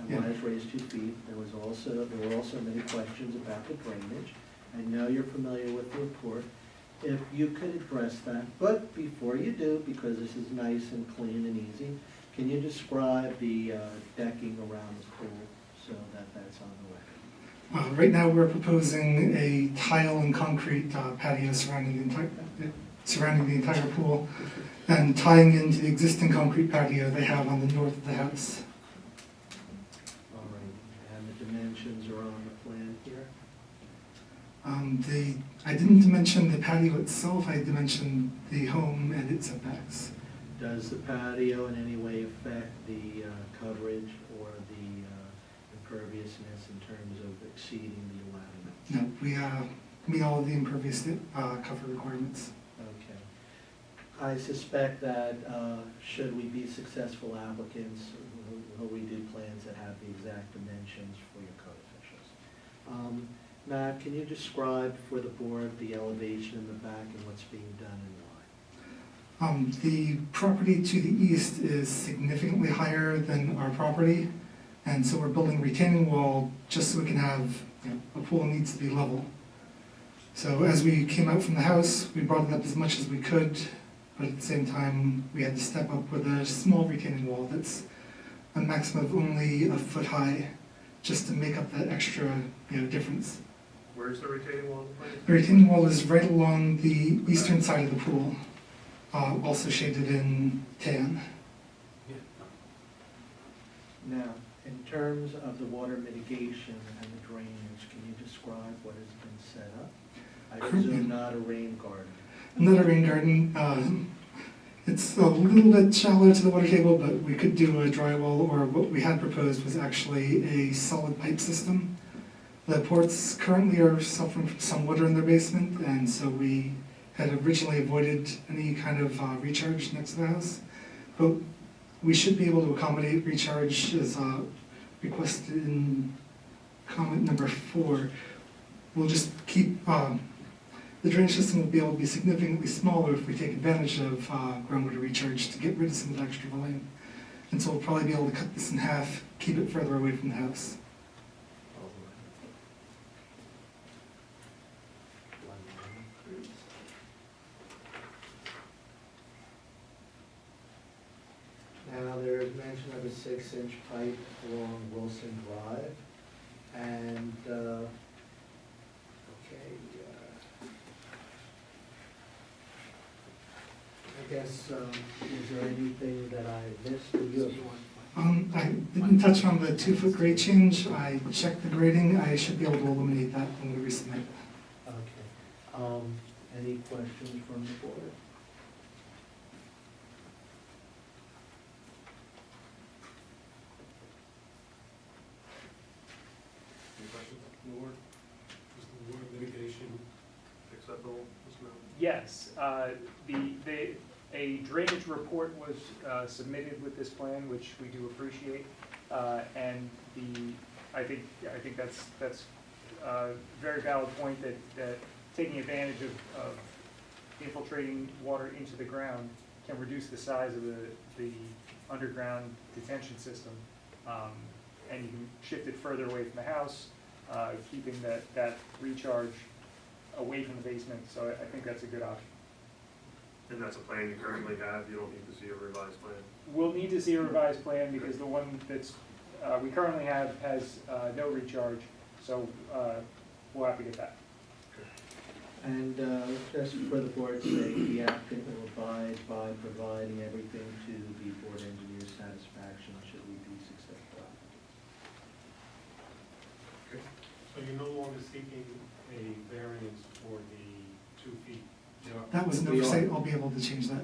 And one is raised 2 feet. There were also many questions about the drainage. I know you're familiar with the report. If you could address that, but before you do, because this is nice and clean and easy, can you describe the decking around the pool so that that's on the record? Right now, we're proposing a tile and concrete patio surrounding the entire pool and tying into the existing concrete patio they have on the north of the house. All right, and the dimensions are on the plan here? I didn't dimension the patio itself, I dimensioned the home and its setbacks. Does the patio in any way affect the coverage or the imperviousness in terms of exceeding the allowed? No, we meet all of the impervious cover requirements. Okay. I suspect that should we be successful applicants, we'll redo plans that have the exact dimensions for your code officials. Matt, can you describe for the board the elevation in the back and what's being done and why? The property to the east is significantly higher than our property, and so we're building a retaining wall just so we can have, a pool needs to be level. So as we came out from the house, we brought it up as much as we could, but at the same time, we had to step up with a small retaining wall that's a maximum of only 1 foot high, just to make up that extra, difference. Where's the retaining wall? The retaining wall is right along the eastern side of the pool, also shaded in tan. Now, in terms of the water mitigation and the drainage, can you describe what has been set up? I presume not a rain garden. Not a rain garden. It's a little bit shallow to the water table, but we could do a drywall, or what we had proposed was actually a solid pipe system. The ports currently are suffering from some water in their basement, and so we had originally avoided any kind of recharge next to the house. But we should be able to accommodate recharge as requested in comment number 4. We'll just keep, the drainage system will be able to be significantly smaller if we take advantage of groundwater recharge to get rid of some of the extra volume. And so we'll probably be able to cut this in half, keep it further away from the house. Now, there is mention of a 6-inch pipe along Wilson Drive, and, I guess, is there anything that I missed? I didn't touch on the 2-foot grade change. I checked the grading. I should be able to eliminate that when we resubmit. Okay. Any questions from the board? Any questions from the board? Is the board mitigation acceptable? Yes, a drainage report was submitted with this plan, which we do appreciate, and I think that's a very valid point that taking advantage of infiltrating water into the ground can reduce the size of the underground detention system, and you can shift it further away from the house, keeping that recharge away from the basement, so I think that's a good option. And that's a plan you currently have, you don't need to see a revised plan? We'll need to see a revised plan because the one that's we currently have has no recharge, so we'll have to get that. And just for the board's sake, the applicant will abide by providing everything to the board engineer's satisfaction should we be successful. So you're no longer seeking a variance for the 2 feet? That was an We are. oversight, I'll be able to change that.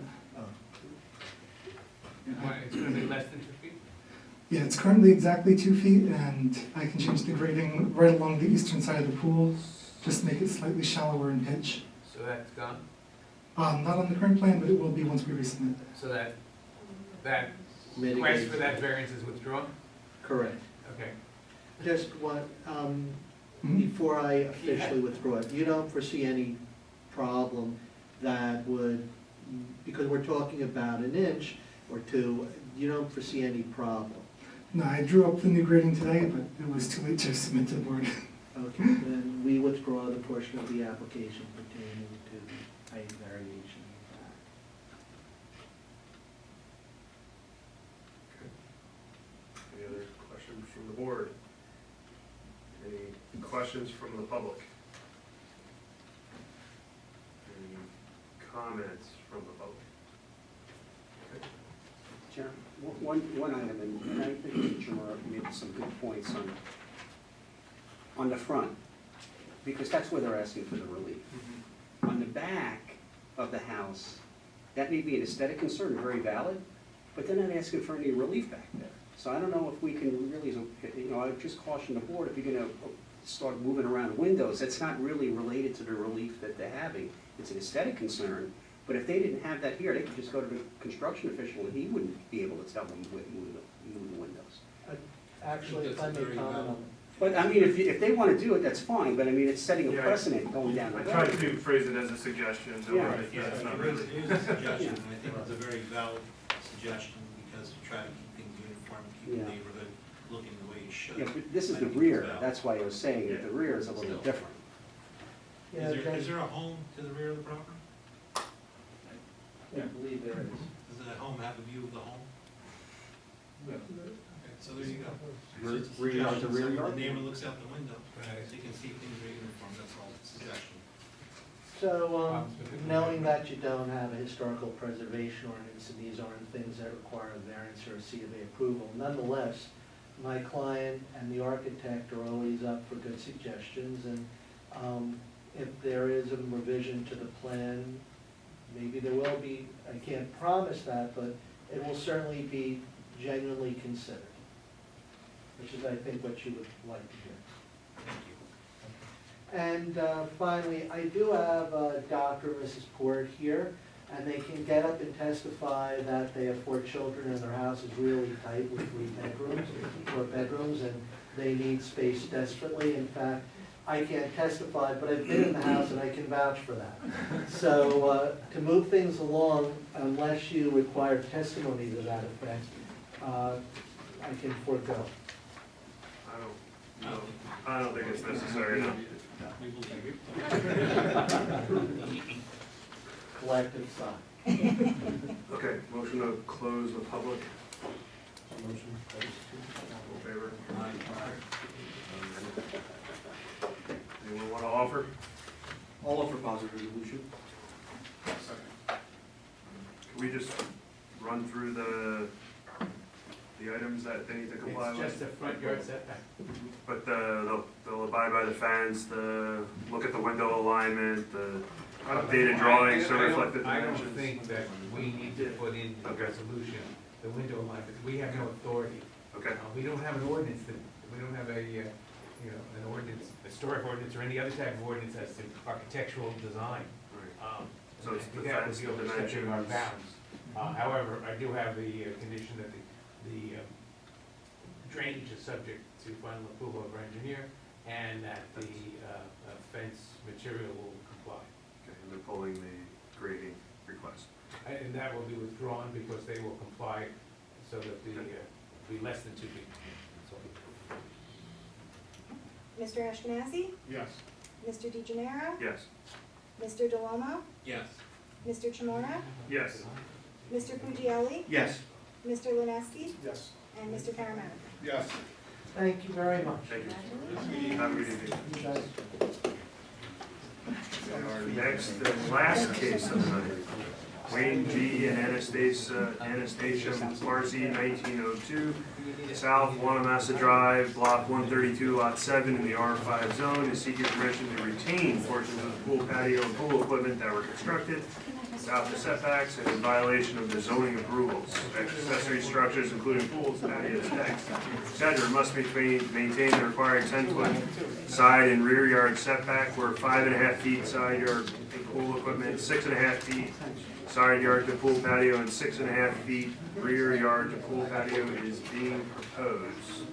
It's gonna be less than 2 feet? Yeah, it's currently exactly 2 feet, and I can change the grading right along the eastern side of the pool, just make it slightly shallower in pitch. So that's gone? Not on the current plan, but it will be once we resubmit. So that request Mitigate. for that variance is withdrawn? Correct. Okay. Just one, Mhm. before I officially withdraw it, you don't foresee any problem that would, because we're talking about an inch or two, you don't foresee any problem? No, I drew up the new grading today, but it was too late to submit to the board. Okay, then we withdraw the portion of the application pertaining to the height variation. Any other questions from the board? Any questions from the public? Any comments from the public? Okay. Chair, one item, and I think Mr. Chamorro made some good points on the front, because that's where they're asking for the relief. On the back of the house, that may be an aesthetic concern, very valid, but they're not asking for any relief back there. So I don't know if we can really, I would just caution the board, if you're gonna start moving around windows, that's not really related to the relief that they're having. It's an aesthetic concern, but if they didn't have that here, they could just go to the construction official and he wouldn't be able to tell them to move the windows. Actually, if I may comment on But I mean, if they wanna do it, that's fine, but I mean, it's setting a Yeah, precedent going down the I road. tried to phrase it as a suggestion, so Yeah. it's not It really. is a suggestion, and I think it's a very valid suggestion, because to try to keep things uniform, keep the Yeah. neighborhood looking the way it should. Yeah, but this is I the think it's rear, valid. that's why I was saying that the rear is a little different. Yeah, Is there a home to the rear of the property? I believe there is. Does that home have a view of the home? Yeah. Okay, so there you go. Rear- It's a rear yard to suggestion, rear so yard? The neighbor looks out the window, Right. so you can see things are uniform, that's all, it's a suggestion. So, knowing that you don't have a historical preservation ordinance, and these aren't things that require a variance or a COA approval, nonetheless, my client and the architect are always up for good suggestions, and if there is a revision to the plan, maybe there will be, I can't promise that, but it will certainly be genuinely considered, which is, I think, what you would like to hear. And finally, I do have Dr. and Mrs. Port here, and they can get up and testify that they have 4 children and their house is really tight with 4 bedrooms, and they need space desperately. In fact, I can't testify, but I've been in the house and I can vouch for that. So to move things along, unless you require testimony to that effect, I can forego. I don't think it's necessary, no. We believe you. Collective sigh. Okay, motion to close the public, Motion. all in favor? Anyone want to offer? I'll offer positive resolution. Can we just run through the items that they need to comply It's with? just a front yard setback. But they'll abide by the fence, look at the window alignment, the updated drawings to reflect the dimensions. I don't think that we need to put in the resolution, the window alignment, we have no authority. Okay, We don't have an ordinance that, we don't have an ordinance, historic ordinance or any other type of ordinance as to architectural design. so it's I the think that would fence, be the overstepping our dimensions. bounds. However, I do have the condition that the drainage is subject to final approval of our engineer, and that the fence material will comply. Okay, and they're pulling the grading request. And that will be withdrawn because they will comply so that the, be less than 2 feet. That's all. Mr. Ashkenazi? Yes. Mr. DeGenaro? Yes. Mr. DeLomo? Yes. Mr. Chimora? Yes. Mr. Puglielli? Yes. Mr. Linaski? Yes. And Mr. Paramano? Yes. Thank you very much. Thank you. Have a good evening. You guys Our next and last case of the night, Wayne G. and Anastasia Marcy, 1902, South Wanamassa Drive, Block 132, Lot 7 in the R5 zone, is seeking permission to retain portions of the pool patio and pool equipment that were constructed without the setbacks and in violation of the zoning approvals. Accessory structures including pools, patios, decks, etc. must maintain the required 10-foot side and rear yard setback where 5.5 feet side yard to pool equipment, 6.5 feet side yard to pool patio, and 6.5 feet rear yard to pool patio is being proposed.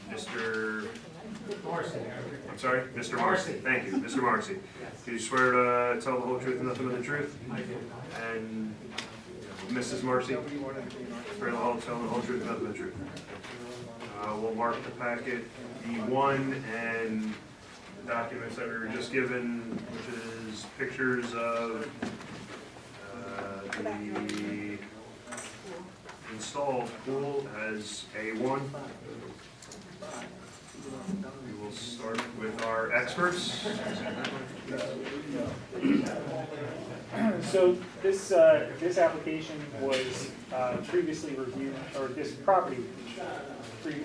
Mr. Marcy. I'm sorry, Mr. Marcy. Thank you, Mr. Marcy. Do you swear to tell the whole truth and nothing but the truth? I do. And Mrs. Marcy? Swear tell the whole truth and nothing but the truth. We'll mark the packet D1 and the documents that we were just given, which is pictures of the installed pool as A1. We will start with our experts. So this application was previously reviewed, or this property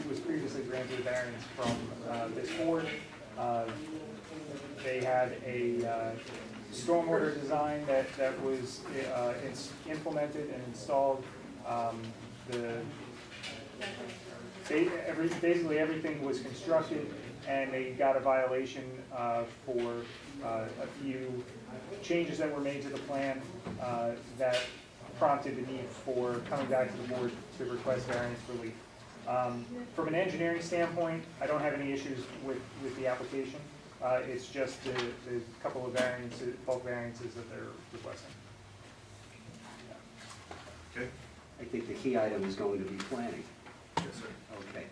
was previously granted a variance from this board. They had a stormwater design that was implemented and installed. Basically everything was constructed, and they got a violation for a few changes that were made to the plan that prompted the need for coming back to the board to request variance relief. From an engineering standpoint, I don't have any issues with the application. It's just the couple of variances, bulk variances that they're requesting. Okay. I think the key item is going to be planning. Yes, sir. Okay.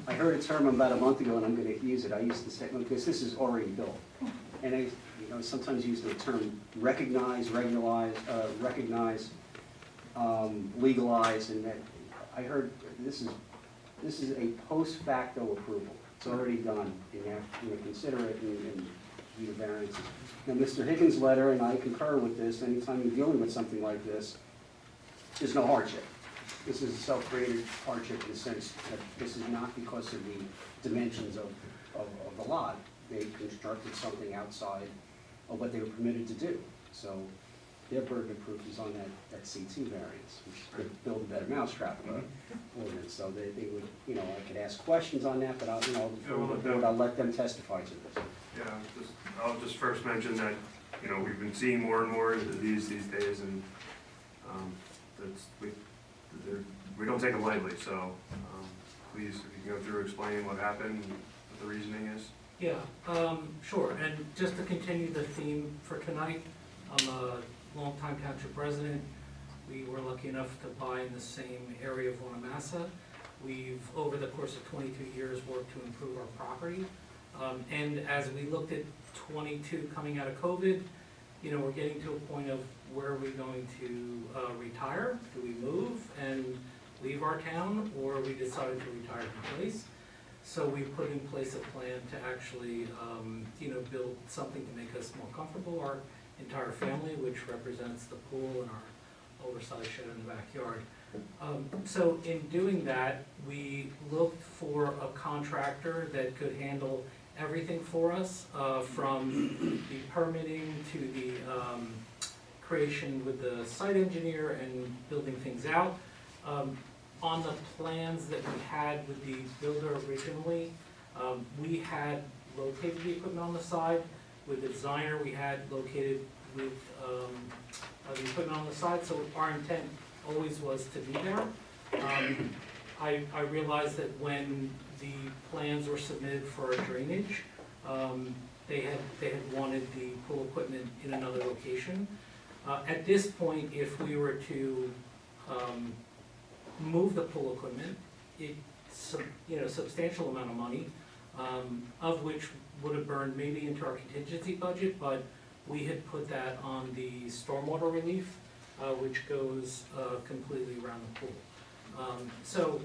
I heard a term about a month ago, and I'm going to use it. I used to say, because this is already built. And I sometimes use the term recognize, regularize, legalize, and that I heard this is a post facto approval. It's already done, and you have to consider it and do variances. Now, Mr. Higgins' letter, and I concur with this, anytime you're dealing with something like this, there's no hardship. This is a self-created hardship in the sense that this is not because of the dimensions of the lot. They constructed something outside of what they were permitted to do. So their burden of proof is on that C2 variance, which could build a better mousetrap ordinance. So they would, I could ask questions on that, but I'll let them testify to this. Yeah, I'll just first mention that, we've been seeing more and more of these days, and we don't take them lightly, so please, if you can go through explaining what happened, what the reasoning is. Yeah, sure, and just to continue the theme for tonight, I'm a longtime township resident. We were lucky enough to buy in the same area of Wanamassa. We've, over the course of 22 years, worked to improve our property. And as we looked at 22 coming out of COVID, we're getting to a point of where are we going to retire? Do we move and leave our town, or we decided to retire in place? So we put in place a plan to actually, build something to make us more comfortable, our entire family, which represents the pool and our oversized shed in the backyard. So in doing that, we looked for a contractor that could handle everything for us, from the permitting to the creation with the site engineer and building things out. On the plans that we had with the builder originally, we had located the equipment on the side. With the designer, we had located with the equipment on the side, so our intent always was to be there. I realized that when the plans were submitted for our drainage, they had wanted the pool equipment in another location. At this point, if we were to move the pool equipment, it's substantial amount of money, of which would have burned maybe into our contingency budget, but we had put that on the stormwater relief, which goes completely around the pool. So,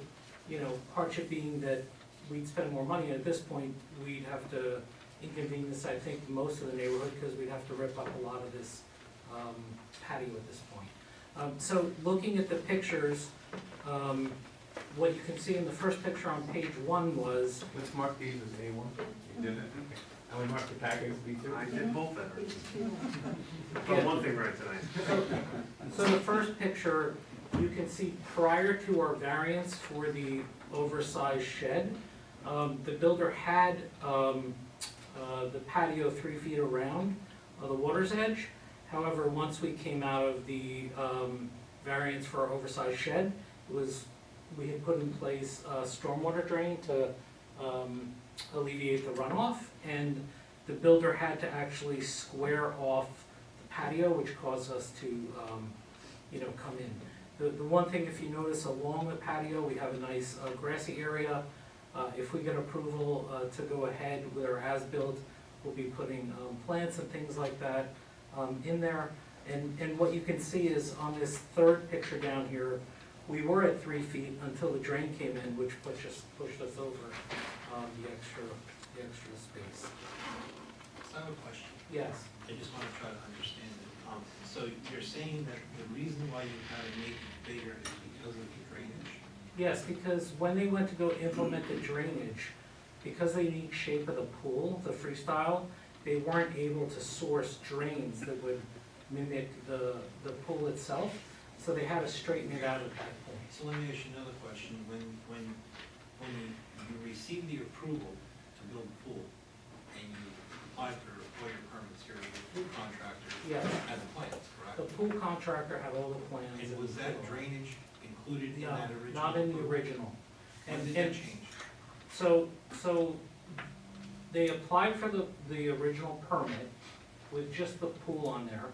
hardship being that we'd spend more money. At this point, we'd have to inconvenience, I think, most of the neighborhood, because we'd have to rip up a lot of this patio at this point. So looking at the pictures, what you can see in the first picture on page 1 was, Let's mark these as A1. You did it? Okay. And we mark the packet as B2? I did both that. Got one thing right tonight. so the first picture, you can see prior to our variance for the oversized shed, the builder had the patio 3 feet around the water's edge. However, once we came out of the variance for our oversized shed, we had put in place a stormwater drain to alleviate the runoff, and the builder had to actually square off the patio, which caused us to, come in. The one thing, if you notice, along the patio, we have a nice grassy area. If we get approval to go ahead with our as-built, we'll be putting plants and things like that in there. And what you can see is on this third picture down here, we were at 3 feet until the drain came in, which pushed us over the extra space. I have a question. Yes. I just want to try to understand it. So you're saying that the reason why you had to make it bigger is because of the drainage? Yes, because when they went to go implement the drainage, because they need shape of the pool, the freestyle, they weren't able to source drains that would mimic the pool itself, so they had to straighten it out at that point. So let me ask you another question. When you received the approval to build the pool, and you applied for all your permits here, the pool contractor Yes. had the plans, correct? The pool contractor had all the plans. And was that drainage included in No, that original? not in the approval? original. When And- did that and- change? So they applied for the original permit with just the pool on there.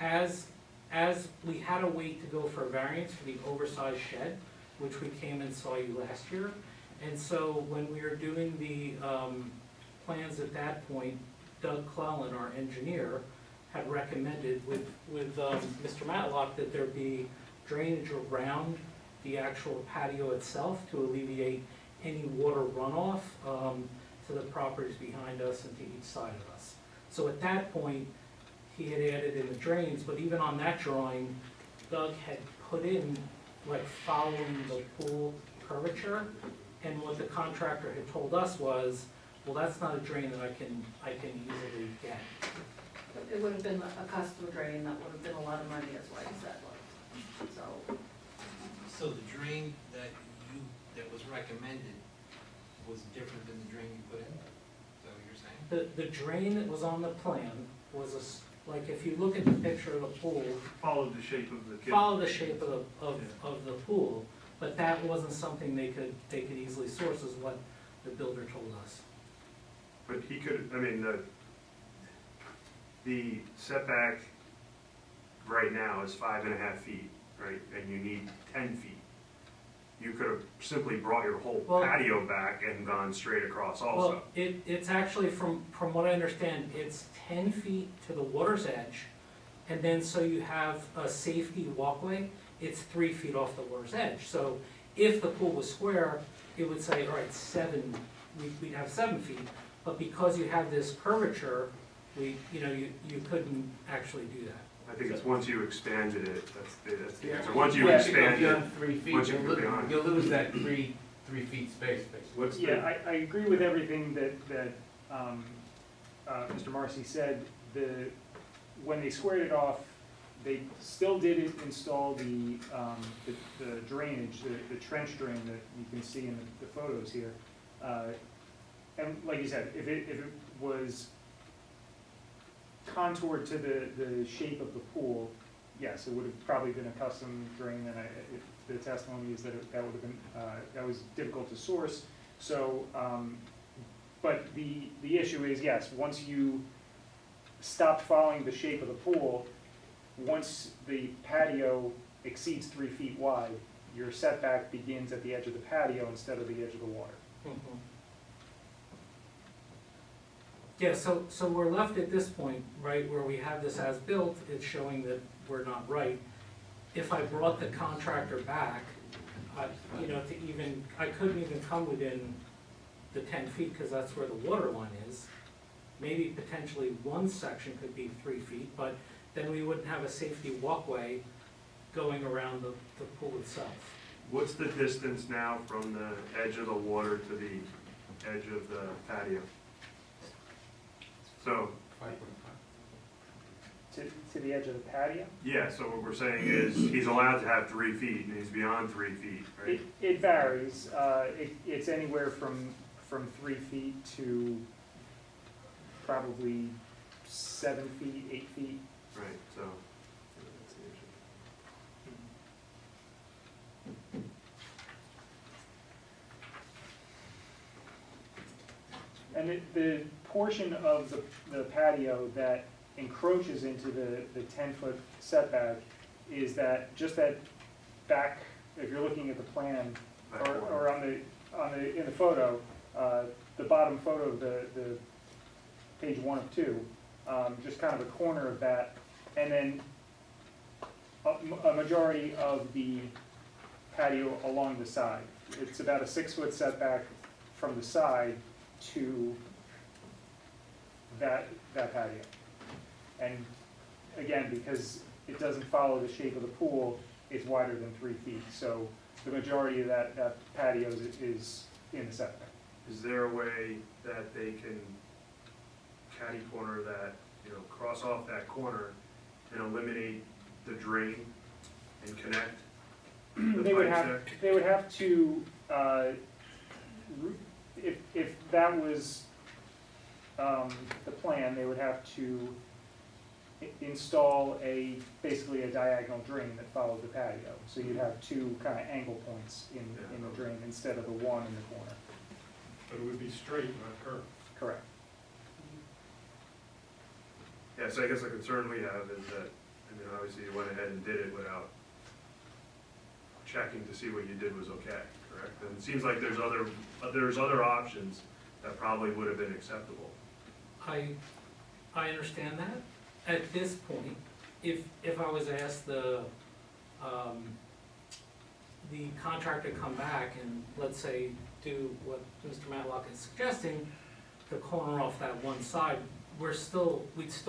As we had to wait to go for a variance for the oversized shed, which we came and saw you last year. And so when we were doing the plans at that point, Doug Clellan, our engineer, had recommended with Mr. Matlock that there be drainage around the actual patio itself to alleviate any water runoff to the properties behind us and to each side of us. So at that point, he had added in the drains, but even on that drawing, Doug had put in, like, following the pool curvature, and what the contractor had told us was, well, that's not a drain that I can easily get. It would have been a custom drain, that would have been a lot of money, is what he said was, so. So the drain that was recommended was different than the drain you put in? Is that what you're saying? The drain that was on the plan was like, if you look at the picture of the pool, Followed the shape of the kid. follow the shape of the pool, but that wasn't something they could easily source, is what the builder told us. But he could, I mean, the setback right now is 5.5 feet, right? And you need 10 feet. You could have simply brought your whole Well- patio back and gone straight across also. Well, it's actually, from what I understand, it's 10 feet to the water's edge, and then so you have a safety walkway, it's 3 feet off the water's edge. So if the pool was square, it would say, all right, we'd have 7 feet, but because you have this curvature, you couldn't actually do that. I think it's once you expanded it, that's the answer. Yeah. Once you Yeah, expand it, beyond 3 feet, once you go beyond. you'll lose that 3 feet space, basically. What's the? Yeah, I agree with everything that Mr. Marcy said. When they squared it off, they still did install the drainage, the trench drain that you can see in the photos here. And like you said, if it was contoured to the shape of the pool, yes, it would have probably been a custom drain, and the testimony is that that would have been, that was difficult to source. So, but the issue is, yes, once you stopped following the shape of the pool, once the patio exceeds 3 feet wide, your setback begins at the edge of the patio instead of the edge of the water. Yeah, so we're left at this point, right, where we have this as built, it's showing that we're not right. If I brought the contractor back, I couldn't even come within the 10 feet, because that's where the water line is. Maybe potentially one section could be 3 feet, but then we wouldn't have a safety walkway going around the pool itself. What's the distance now from the edge of the water to the edge of the patio? So, 5.5. To the edge of the patio. yeah, so what we're saying is he's allowed to have 3 feet and he's beyond 3 feet, right? It varies. It's anywhere from 3 feet to probably 7 feet, 8 feet. Right, so. That's the issue. And the portion of the patio that encroaches into the 10-foot setback is that, just that back, if you're looking at the plan, or in the photo, the bottom photo of the page 1 of 2, just kind of a corner of that, and then a majority of the patio along the side. It's about a 6-foot setback from the side to that patio. And again, because it doesn't follow the shape of the pool, it's wider than 3 feet. So the majority of that patio is in the setback. Is there a way that they can catty corner that, cross off that corner and eliminate the drain and connect the They would pipes have, there? they would have to, if that was the plan, they would have to install basically a diagonal drain that followed the patio. So you'd have 2 kind of angle points in the drain instead of the one in the corner. But it would be straight, not curved. Correct. Yeah, so I guess the concern we have is that, obviously you went ahead and did it without checking to see what you did was okay, correct? And it seems like there's other options that probably would have been acceptable. I understand that. At this point, if I was asked the contractor to come back and, let's say, do what Mr. Matlock is suggesting, the corner off that one side, we'd still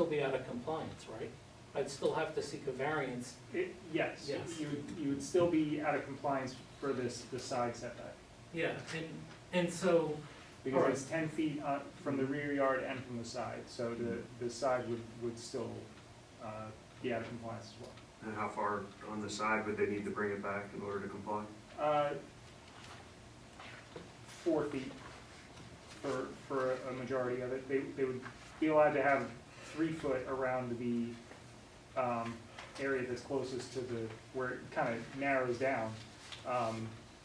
be out of compliance, right? I'd still have to seek a variance. Yes. Yes. You would still be out of compliance for the side setback. Yeah, and so. Because it's 10 feet from the rear yard and from the side, so the side would still be out of compliance as well. And how far on the side would they need to bring it back in order to comply? 4 feet for a majority of it. They would be allowed to have 3 foot around the area that's closest to where it kind of narrows down.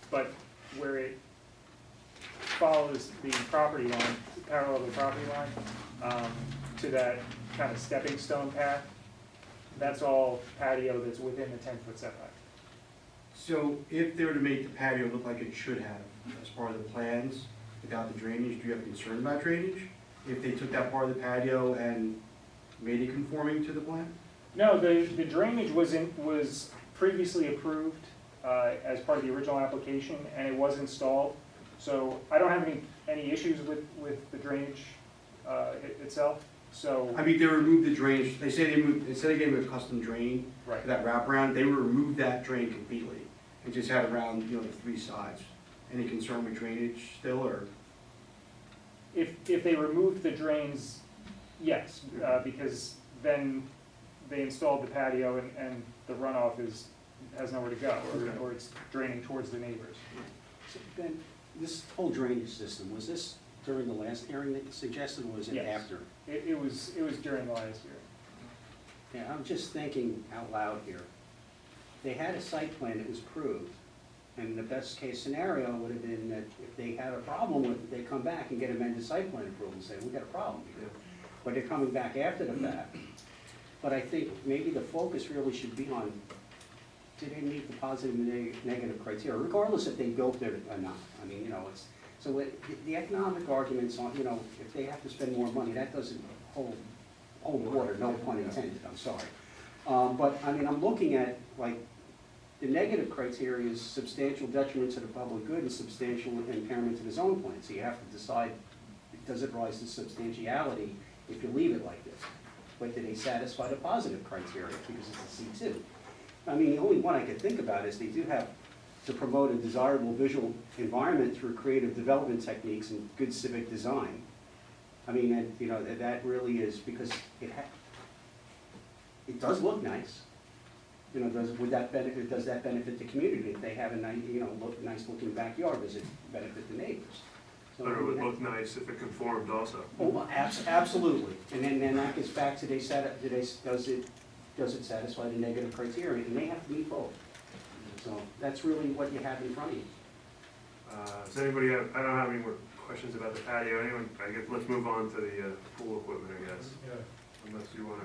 But where it follows the property line, parallel to the property line, to that kind of stepping stone path, that's all patio that's within the 10-foot setback. So if they were to make the patio look like it should have, as part of the plans, without the drainage, do you have concern about drainage? If they took that part of the patio and made it conforming to the plan? No, the drainage was previously approved as part of the original application, and it was installed. So I don't have any issues with the drainage itself. So I mean, they removed the drainage, they say instead of getting a custom drain, right. for that wraparound, they removed that drain completely and just had around, the 3 sides. Any concern with drainage still, or? If they removed the drains, yes, because then they installed the patio and the runoff has nowhere to go, or it's draining towards the neighbors. So Ben, this whole drainage system, was this during the last hearing that you suggested, or was it Yes. after? It was during the last year. Yeah, I'm just thinking out loud here. They had a site plan that was approved, and the best case scenario would have been that if they had a problem with it, they come back and get amended site plan approval and say, we got a problem here. But they're coming back after the fact. But I think maybe the focus really should be on, do they meet the positive and negative criteria, regardless if they built it or not. I mean, so the economic arguments on, if they have to spend more money, that doesn't hold water, no pun intended, I'm sorry. But, I mean, I'm looking at, like, The negative criteria is substantial detriment to the public good and substantial impairment to the zone plan. So you have to decide, does it rise to substantiality if you leave it like this? But do they satisfy the positive criteria, because it's a C2? I mean, the only one I could think about is they do have to promote a desirable visual environment through creative development techniques and good civic design. I mean, and, you know, that really is, because it does look nice. You know, does that benefit the community? If they have a nice, you know, nice looking backyard, does it benefit the neighbors? So, But it would look nice if it conformed also. Oh, absolutely. And then that gets back to, does it satisfy the negative criteria? And they have to meet both. So that's really what you have in front of you. Does anybody have, I don't have any more questions about the patio. Anyone, I guess, let's move on to the pool equipment, I guess. Yeah. Unless you wanna,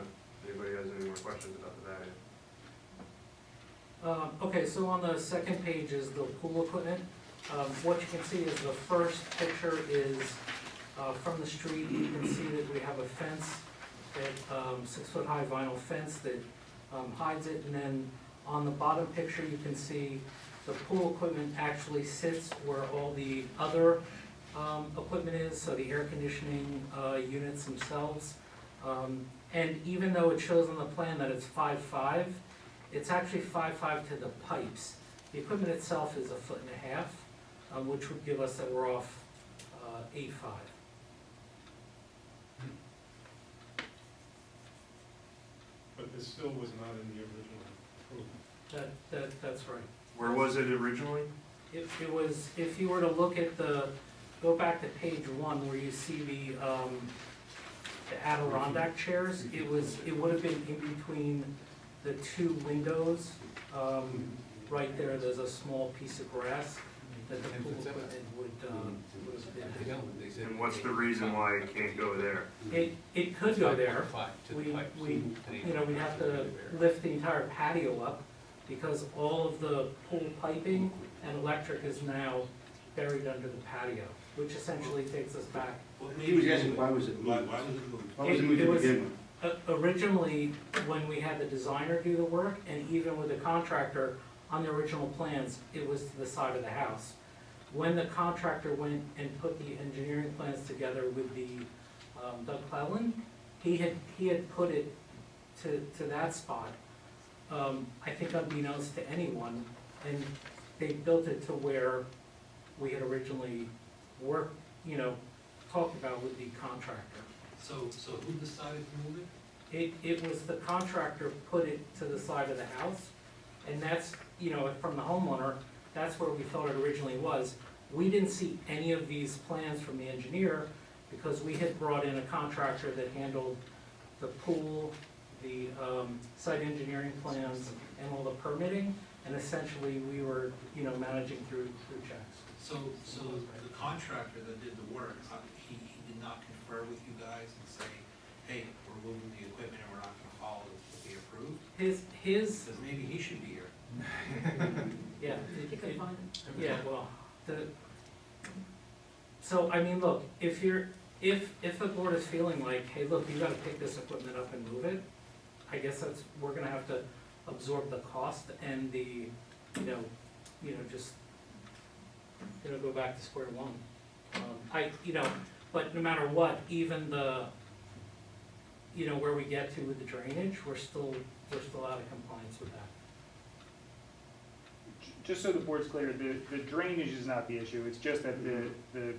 anybody has any more questions about the patio? Okay, so on the second page is the pool equipment. What you can see is the first picture is from the street. You can see that we have a fence, that 6-foot-high vinyl fence that hides it. And then on the bottom picture, you can see the pool equipment actually sits where all the other equipment is, so the air conditioning units themselves. And even though it shows on the plan that it's 5'5", it's actually 5'5" to the pipes. The equipment itself is 1.5 feet, which would give us that we're off 8'5". But this still was not in the original approval. That's right. Where was it originally? It was, if you were to look at go back to page 1 where you see the Adirondack chairs, it would have been in between the two windows. Right there's a small piece of grass that the pool equipment would have been. And what's the reason why it can't go there? It could go there. We we'd have to lift the entire patio up because all of the pool piping and electric is now buried under the patio, which essentially takes us back. He was asking, why was it moved? Why was it moved? Why was it moved to begin with? Originally, when we had the designer do the work, and even with the contractor, on the original plans, it was to the side of the house. When the contractor went and put the engineering plans together with the Doug Clellan, he had put it to that spot, I think unbeknownst to anyone, and they built it to where we had originally worked, talked about with the contractor. So who decided to move it? It was the contractor put it to the side of the house, and that's, from the homeowner, that's where we thought it originally was. We didn't see any of these plans from the engineer, because we had brought in a contractor that handled the pool, the site engineering plans, and all the permitting, and essentially we were, managing through checks. So the contractor that did the work, he did not confer with you guys and say, hey, we're moving the equipment and we're not gonna follow what we approved? His, Because maybe he should be here. yeah. You could find it. Yeah, well, so, I mean, look, if the board is feeling like, hey, look, you gotta pick this equipment up and move it, I guess we're gonna have to absorb the cost and the, just, go back to square one. But no matter what, even the, where we get to with the drainage, we're still out of compliance with that. Just so the board's clear, the drainage is not the issue, it's just that the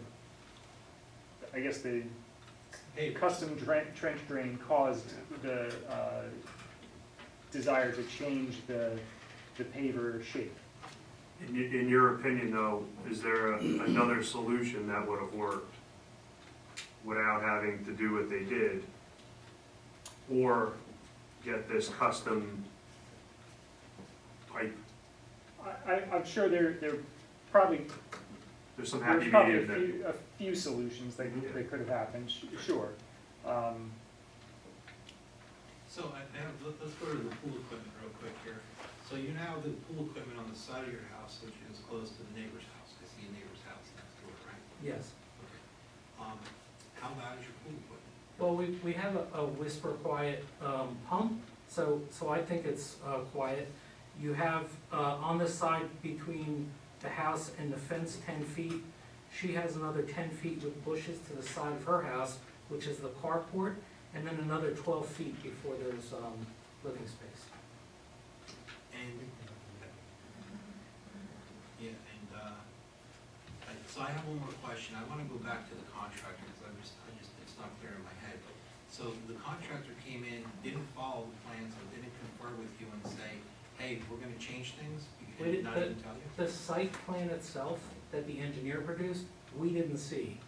custom trench drain caused the desire to change the paver shape. In your opinion, though, is there another solution that would have worked without having to do what they did? Or get this custom pipe? I'm sure there probably, There's some there's happy probably medium there. a few solutions that could have happened, sure. So let's go to the pool equipment real quick here. So you now have the pool equipment on the side of your house, which is close to the neighbor's house. I see a neighbor's house next door, right? Yes. How loud is your pool equipment? Well, we have a whisper quiet pump, so I think it's quiet. You have, on the side between the house and the fence, 10 feet. She has another 10 feet with bushes to the side of her house, which is the carport, and then another 12 feet before there's, living space. And, so I have one more question. I wanna go back to the contractor, because it's not clear in my head. So the contractor came in, didn't follow the plans, or didn't confer with you and say, hey, we're gonna change things? He did not even tell you? The site plan itself that the engineer produced, we didn't see.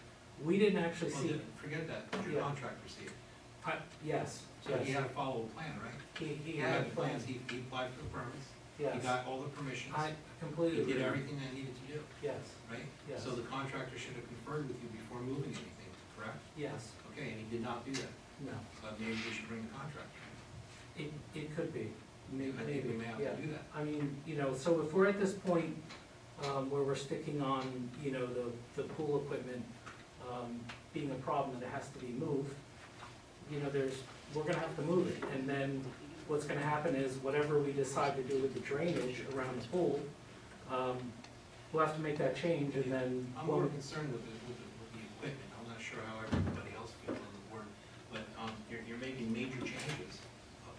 We didn't actually Well, see. then, forget that, did your Yeah. contractor see it? Yes, So he yes. had to follow a plan, right? He had had the a plan. plans, he applied for the permits, he Yes. got all the permissions, I completely he did agree. everything that he needed to do, Yes, right? yes, So the contractor should have conferred with you before moving anything, correct? yes, Okay, and he did not do that, no. so maybe we should bring the contractor. It could be, maybe, I think we may have yeah. to do that. I mean, so if we're at this point, where we're sticking on, the pool equipment, being a problem that it has to be moved, we're gonna have to move it. And then what's gonna happen is whatever we decide to do with the drainage around the pool, we'll have to make that change and then. I'm more concerned with the equipment, I'm not sure how everybody else feels on the board, but, you're making major changes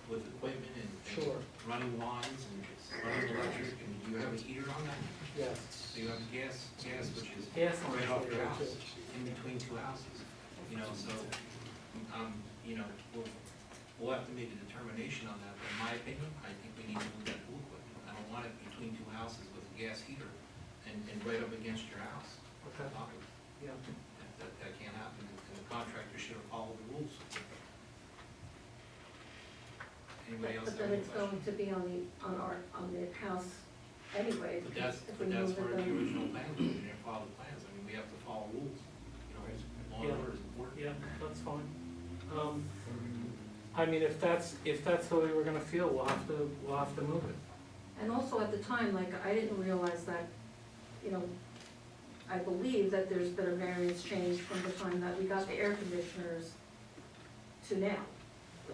with equipment and Sure. running lines and running electric, and you have a heater on that? Yes. So you have gas which is Gas lines right off are your there, house, too. in between two houses, so, we'll have to make a determination on that, but in my opinion, I think we need to move that pool equipment. I don't want it between two houses with a gas heater and right up against your house. Okay. Yeah. That can't happen, and the contractor should have followed the rules. Anybody else But have then any it's going questions? to be on the house anyway. But that's if we move where it, the then- original plan was, we didn't follow the plans, I mean, we have to follow rules, law and Yeah. order is important. Yeah, that's fine. I mean, if that's the way we're gonna feel, we'll have to move it. And also at the time, like, I didn't realize that, I believe that there's been a variance change from the time that we got the air conditioners to now.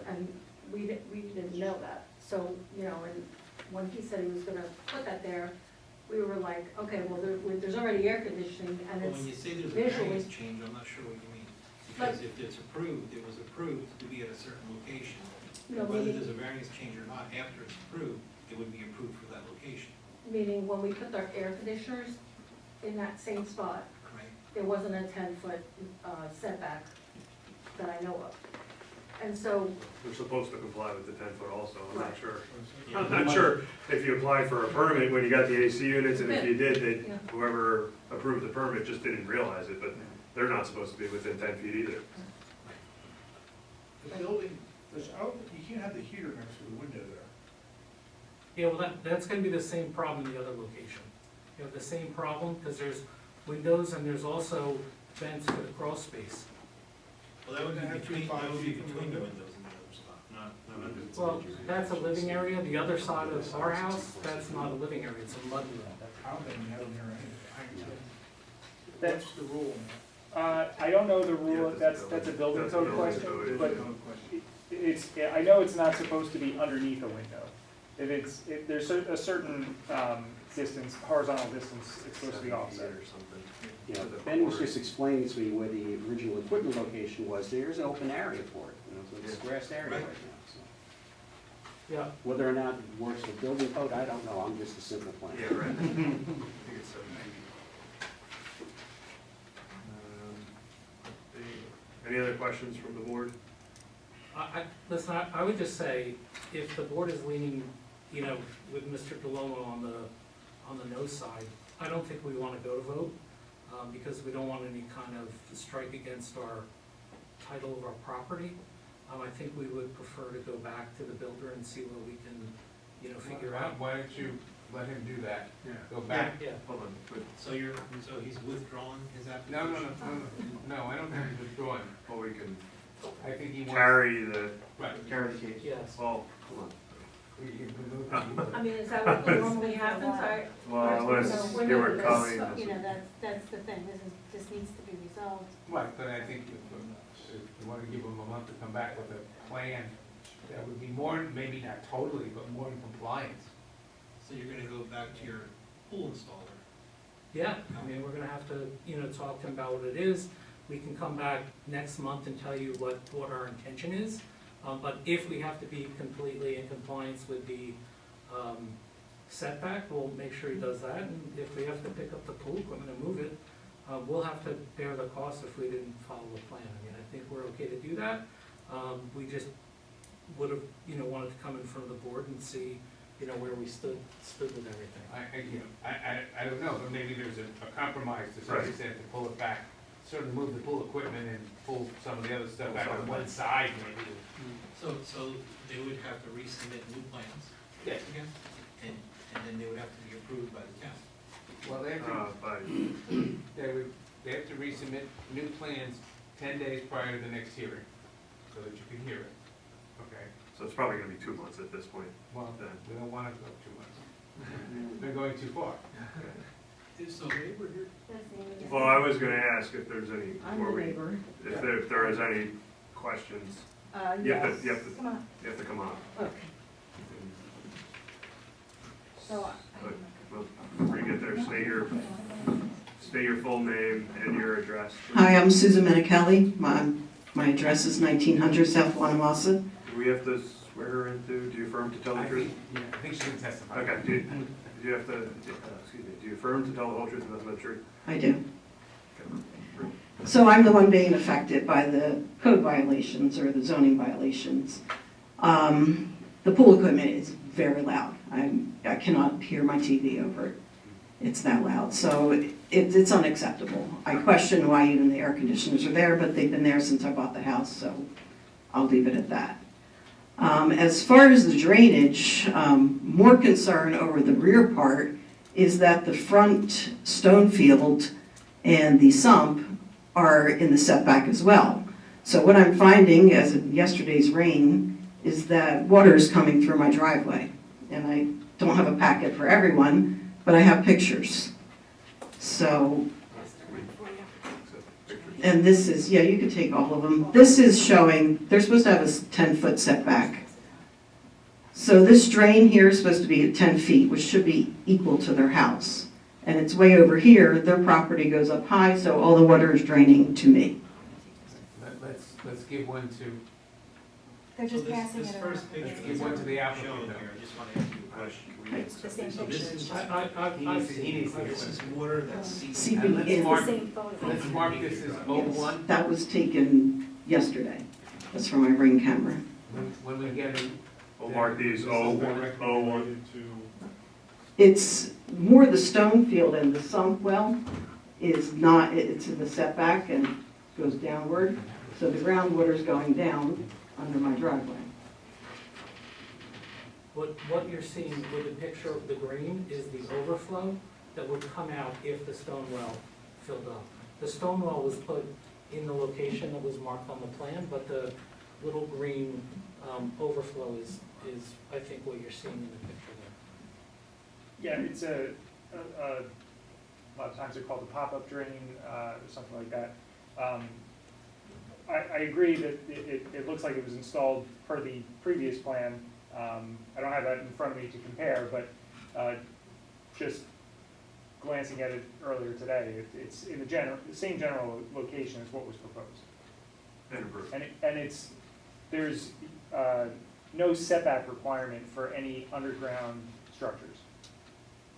And we didn't know that, so, and when he said he was gonna put that there, we were like, okay, well, there's already air conditioning and Well, it's when you say there's a visually. variance change, I'm not sure what you mean, because if it's approved, it was approved to be at a certain location. No, Whether meaning- there's a variance change or not, after it's approved, it would be approved for that location, Meaning when we put our air conditioners in that same spot, right? there wasn't a 10-foot setback that I know of. And so, They're supposed to comply with the 10-foot also, I'm not Right. sure. Yeah. I'm not sure if you applied for a permit when you got the AC units, and if you did, Yeah. that whoever approved the permit just didn't realize it, but they're not supposed to be within 10 feet either. The building, you can't have the heater next to the window there. Yeah, well, that's gonna be the same problem in the other location. You have the same problem, because there's windows and there's also vents for the crawl space. Well, that would be Have to be between, 5 that would be feet from the between the window. windows and the other spot, not under. Well, that's a living area, the other side of our house, that's not a living area, it's a mud room. I don't think we have them there anyway. That's, What's the rule? I don't know the rule, Yeah, that's a building that's a code building question, code but issue. I know it's not supposed to be underneath a window. If there's a certain, distance, horizontal distance, it's supposed to be offset. Or something. Yeah, Ben was just explaining to me where the original equipment location was. There's an open area for it, so it's a grassed area right now. So Yeah, whether or not it works for building code, I don't know. I'm just a simple planner. Yeah, right. I think it's 7 feet. Any other questions from the board? listen, I would just say, if the board is leaning, with Mr. DeLomo on the no side, I don't think we wanna go to vote, because we don't want any kind of strike against our title of our property. I think we would prefer to go back to the builder and see what we can, figure out. Why don't you let him do that? Yeah. Go back. Yeah, Hold on, but, So he's withdrawn his No, application? no, I don't think he's withdrawn. well, we can I think he wants. carry the, Right. Carry the case. yes. well, hold on. I mean, is that what normally happens? Well, let's We're hear not- what Colleen that's- has. That's the thing, this needs to be resolved. Right, but I think if you want to give him a month to come back with a plan, that would be more, maybe not totally, but more in compliance. back to your pool installer. Yeah, I mean, we're gonna have to, talk to him about what it is. We can come back next month and tell you what our intention is. But if we have to be completely in compliance with the, setback, we'll make sure he does that. And if we have to pick up the pool equipment and move it, we'll have to bear the cost if we didn't follow the plan. I mean, I think we're okay to do that. We just would have, wanted to come in front of the board and see, where we stood with everything. I don't know, but maybe there's a compromise to some extent to pull it back, sort of move the pool equipment and pull some of the other stuff back on one side maybe. So they would have to resubmit new plans? Yes. Again? And then they would have to be approved by the county? Well, they have to resubmit new plans 10 days prior to the next hearing, so that you can hear it. Okay? So it's probably gonna be 2 months at this point. Well, then. we don't want to go 2 months. They're going too far. So, Well, I was gonna ask if there's any, I'm the neighbor. if there is any questions. Yes. You have to Come on. come on. Okay. So, Before you get there, state your full name and your address. Hi, I'm Susan Minichelli. My address is 1900 South Wanamassa. Do we have to swear her into, do you affirm to tell the truth? Yeah, I think she can testify. Okay, do you have to, excuse me, do you affirm to tell the whole truth and nothing but the truth? I do. So I'm the one being affected by the code violations or the zoning violations. The pool equipment is very loud. I cannot hear my TV over it. It's that loud. So it's unacceptable. I question why even the air conditioners are there, but they've been there since I bought the house, so I'll leave it at that. As far as the drainage, more concern over the rear part is that the front stone field and the sump are in the setback as well. So what I'm finding as of yesterday's rain is that water is coming through my driveway. And I don't have a packet for everyone, but I have pictures. So, and this is, yeah, you could take all of them. This is showing, they're supposed to have a 10-foot setback. So this drain here is supposed to be at 10 feet, which should be equal to their house. And it's way over here, their property goes up high, so all the water is draining to me. Let's give one to, they're just passing this it first around. picture give one to the applicant. shown here, I just want to ask you a question. It's the same So this is, picture. He needs to this is water that's seeping. Seeping And let's in. It's the mark, same photo. let's mark this as 01. That was taken yesterday. That's from my Ring camera. When we get it. We'll mark these 01. It's more the stone field and the sump well is not, it's in the setback and goes downward. So the groundwater is going down under my driveway. What you're seeing with the picture of the green is the overflow that would come out if the stone well filled up. The stone well was put in the location that was marked on the plan, but the little green overflow is I think what you're seeing in the picture there. Yeah, it's a lot of times they're called a pop-up drain, or something like that. I agree that it looks like it was installed per the previous plan. I don't have that in front of me to compare, but just glancing at it earlier today, it's in the same general location as what was proposed. And approved. And there's no setback requirement for any underground structures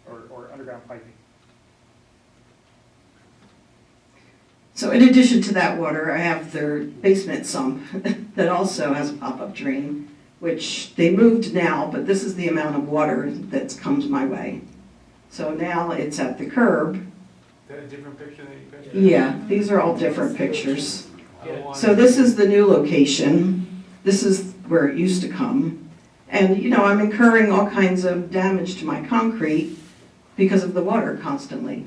or underground piping. So in addition to that water, I have their basement sump that also has a pop-up drain, which they moved now, but this is the amount of water that's comes my way. So now it's at the curb. Is that a different picture than you pictured? Yeah, these are all different pictures. Yeah. So this is the new location. This is where it used to come. And, I'm incurring all kinds of damage to my concrete because of the water constantly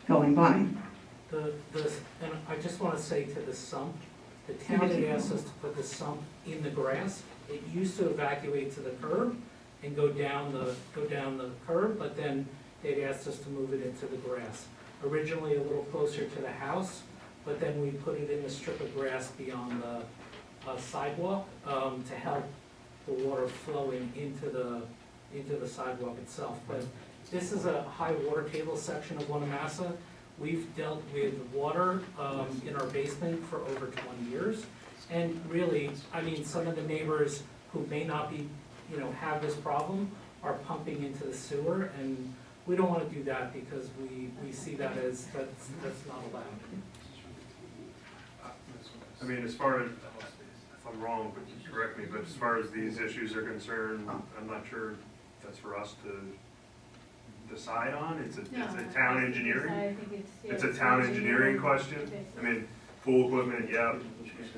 going by. And I just want to say to the sump, the town had asked us to put the sump in the grass. It used to evacuate to the curb and go down the curb, but then they'd asked us to move it into the grass. Originally a little closer to the house, but then we put it in a strip of grass beyond the sidewalk to help the water flowing into into the sidewalk itself. But this is a high water table section of Wanamassa. We've dealt with water in our basement for over 20 years. And really, I mean, some of the neighbors who may not be, have this problem are pumping into the sewer, and we don't want to do that because we see that as, that's not allowed. I mean, as far as, if I'm wrong, but just correct me, but as far as these issues are concerned, I'm not sure that's for us to decide on. It's a town engineering. It's a town engineering question. I mean, pool equipment, yeah,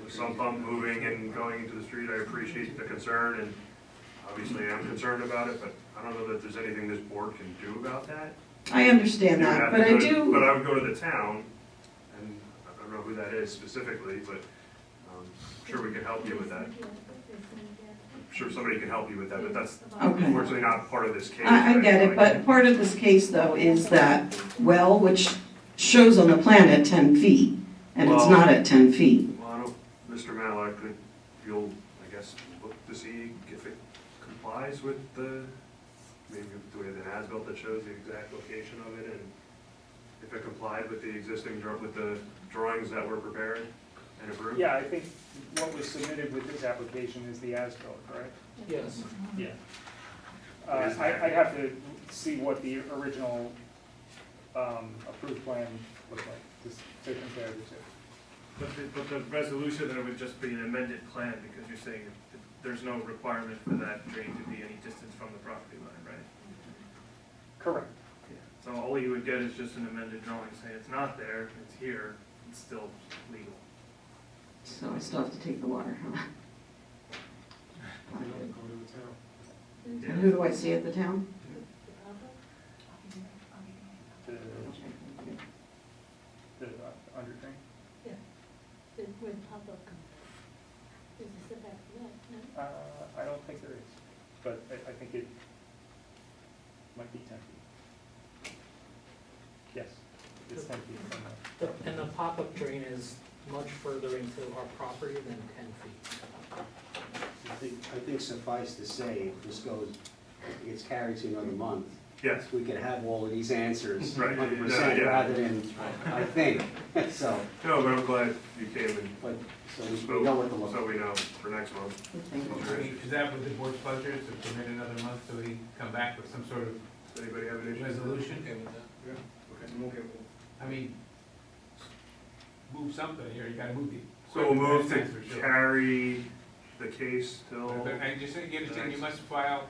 some pump moving and going into the street, I appreciate the concern, and obviously I'm concerned about it, but I don't know that there's anything this board can do about that. I understand You would that, have but to I go to- do. But I would go to the town, and I don't know who that is specifically, but I'm sure we can help you with that. I'm sure somebody can help you with that, but that's Okay. unfortunately not part of this case. I get it, but part of this case, though, is that well, which shows on the plan at 10 feet, and it's Well- not at 10 feet. Well, I don't, Mr. Malak, you'll, I guess, look to see if it complies with the, maybe do we have an as-built that shows the exact location of it, and if it complied with the existing, with the drawings that were prepared and approved? Yeah, I think what was submitted with this application is the as-built, correct? Yes. Yeah. It is that. I'd have to see what the original approved plan looked like, to compare the two. But the resolution, then it would just be an amended plan, because you're saying that there's no requirement for that drain to be any distance from the property line, right? Correct. So all you would get is just an amended drawing saying it's not there, it's here, it's still legal. So I still have to take the water, huh? And who do I see at the town? The under drain? Where the pop-up comes from. Is the setback for that, no? I don't think there is, but I think it might be 10 feet. Yes, it's 10 feet from the. And the pop-up drain is much further into our property than 10 feet. I think suffice to say, if this gets carried to another month, Yes. we could have all of these answers Right. 100% Yeah. rather than, I think, so. No, but I'm glad you came and But, so we know what to look for. so we know for next month. Is that with the board's pleasure to permit another month so we come back with some sort of Does anybody have an issue? resolution? Yeah, okay, I'm okay with it. I mean, move something here, you gotta move the. So we'll move That's to for sure. carry the case till, But I just think you must file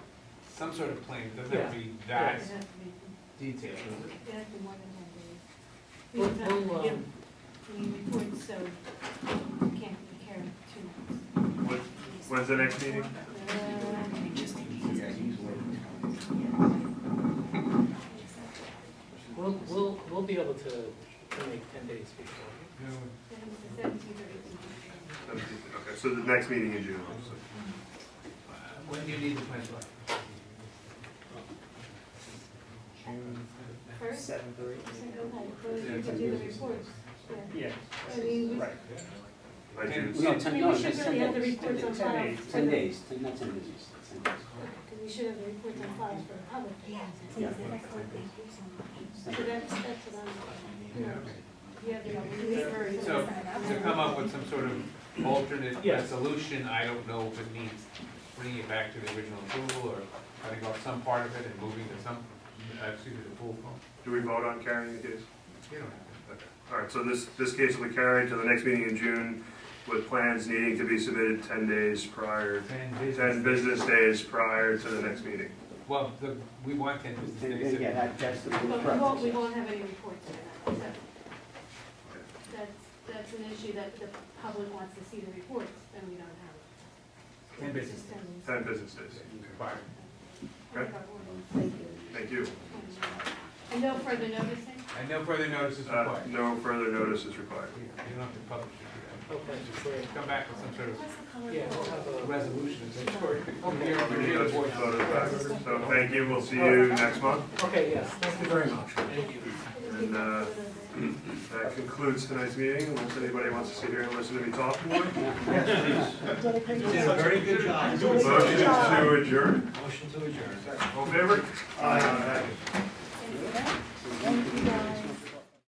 some sort of plan, it doesn't have to be It that has to be, detailed. it has to be more than 10 days. We We'll- have to we'll, give, we report, so it can't be carried 2 months. when's the next meeting? We'll be able to make 10 days before. The 17th or 18th. Okay, so the next meeting in June. So. When do you need the plan by? First? 7:30. You can do the reports, yeah. Yeah. I mean, Right. By June. No, we 10, no, should it's 10 really have the days. reports on 10 file. days. 10 days, not 10 days, 10 days. Because we should have the reports on file for the public. Yeah. So that's what I'm, you have the. So, to come up with some sort of alternate Yes. resolution, I don't know if it means bringing it back to the original approval, or cutting off some part of it and moving to some, the full form. Do we vote on carrying the case? You don't have to. Okay. All right, so this case will be carried to the next meeting in June with plans needing to be submitted 10 days prior, 10 business days prior to the next meeting. Well, we want 10 business days. Yeah, that's the But correct. we won't have any reports on that. That's an issue that the public wants to see the reports, and we don't have. 10 business It's days. just 10 business days. Required. Okay. Thank you. Thank you. And no further noticing? And no further notice is required. No further notice is required. You don't have to publish it. Okay, Just great. come back with some sort of Yeah, we'll have a. resolution of some sort. We need those photos back. So thank you, we'll see you next month. Okay, yes, thank you very much. Thank you. And That concludes tonight's meeting, unless anybody wants to sit here and listen to me talk more. You did a very good job. Motion to adjourn. Motion to adjourn. All in favor? Aye.